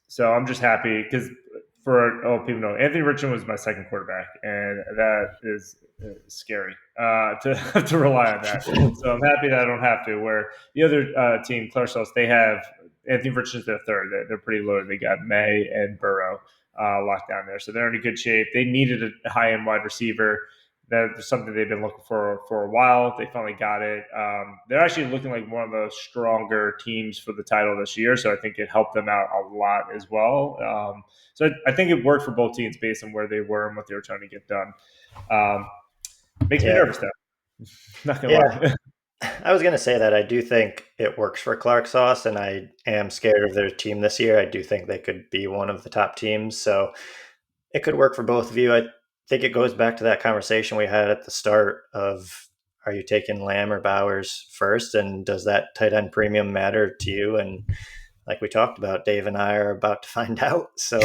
So I'm just happy because people know Anthony Richardson was my second quarterback, and that is scary to have to rely on that. So I'm happy that I don't have to. Where the other team, Clark Sauce, they have Anthony Richardson's their third. They're pretty loaded. They got May and Burrow locked down there. So they're in a good shape. They needed a high-end wide receiver. That's something they've been looking for a while. They finally got it. They're actually looking like one of the stronger teams for the title this year, so I think it helped them out a lot as well. So I think it worked for both teams based on where they were and what they were trying to get done. Makes me nervous, though. Not gonna lie. I was going to say that I do think it works for Clark Sauce, and I am scared of their team this year. I do think they could be one of the top teams, so it could work for both of you. I think it goes back to that conversation we had at the start of, are you taking Lamb or Bowers first, and does that tight end premium matter to you? And like we talked about, Dave and I are about to find out, so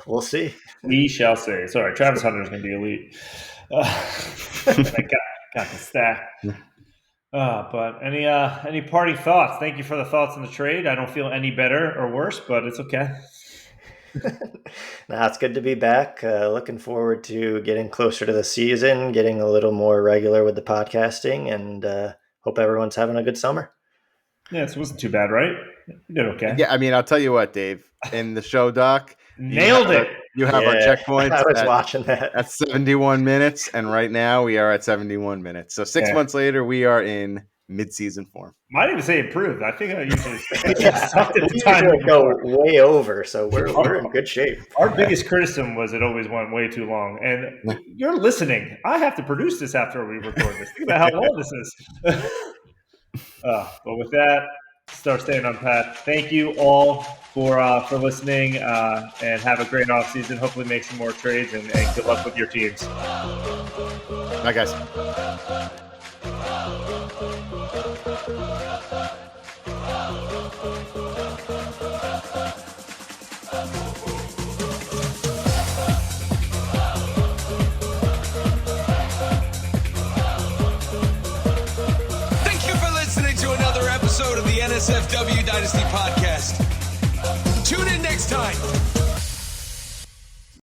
we'll see. We shall see. Sorry, Travis Hunter is going to be elite. I got the stack. But any parting thoughts? Thank you for the thoughts on the trade. I don't feel any better or worse, but it's okay. It's good to be back. Looking forward to getting closer to the season, getting a little more regular with the podcasting, and hope everyone's having a good summer. Yeah, it wasn't too bad, right? You did okay. Yeah, I mean, I'll tell you what, Dave. In the show doc, nailed it. You have our checkpoints. I was watching that. At 71 minutes, and right now we are at 71 minutes. So 6 months later, we are in mid-season form. Might even say improved. I think I usually go way over, so we're in good shape. Our biggest criticism was it always went way too long. And you're listening. I have to produce this after we record this. Think about how long this is. But with that, start staying on path. Thank you all for listening, and have a great offseason. Hopefully make some more trades, and good luck with your teams. Bye, guys. Thank you for listening to another episode of the NSFW Dynasty Podcast.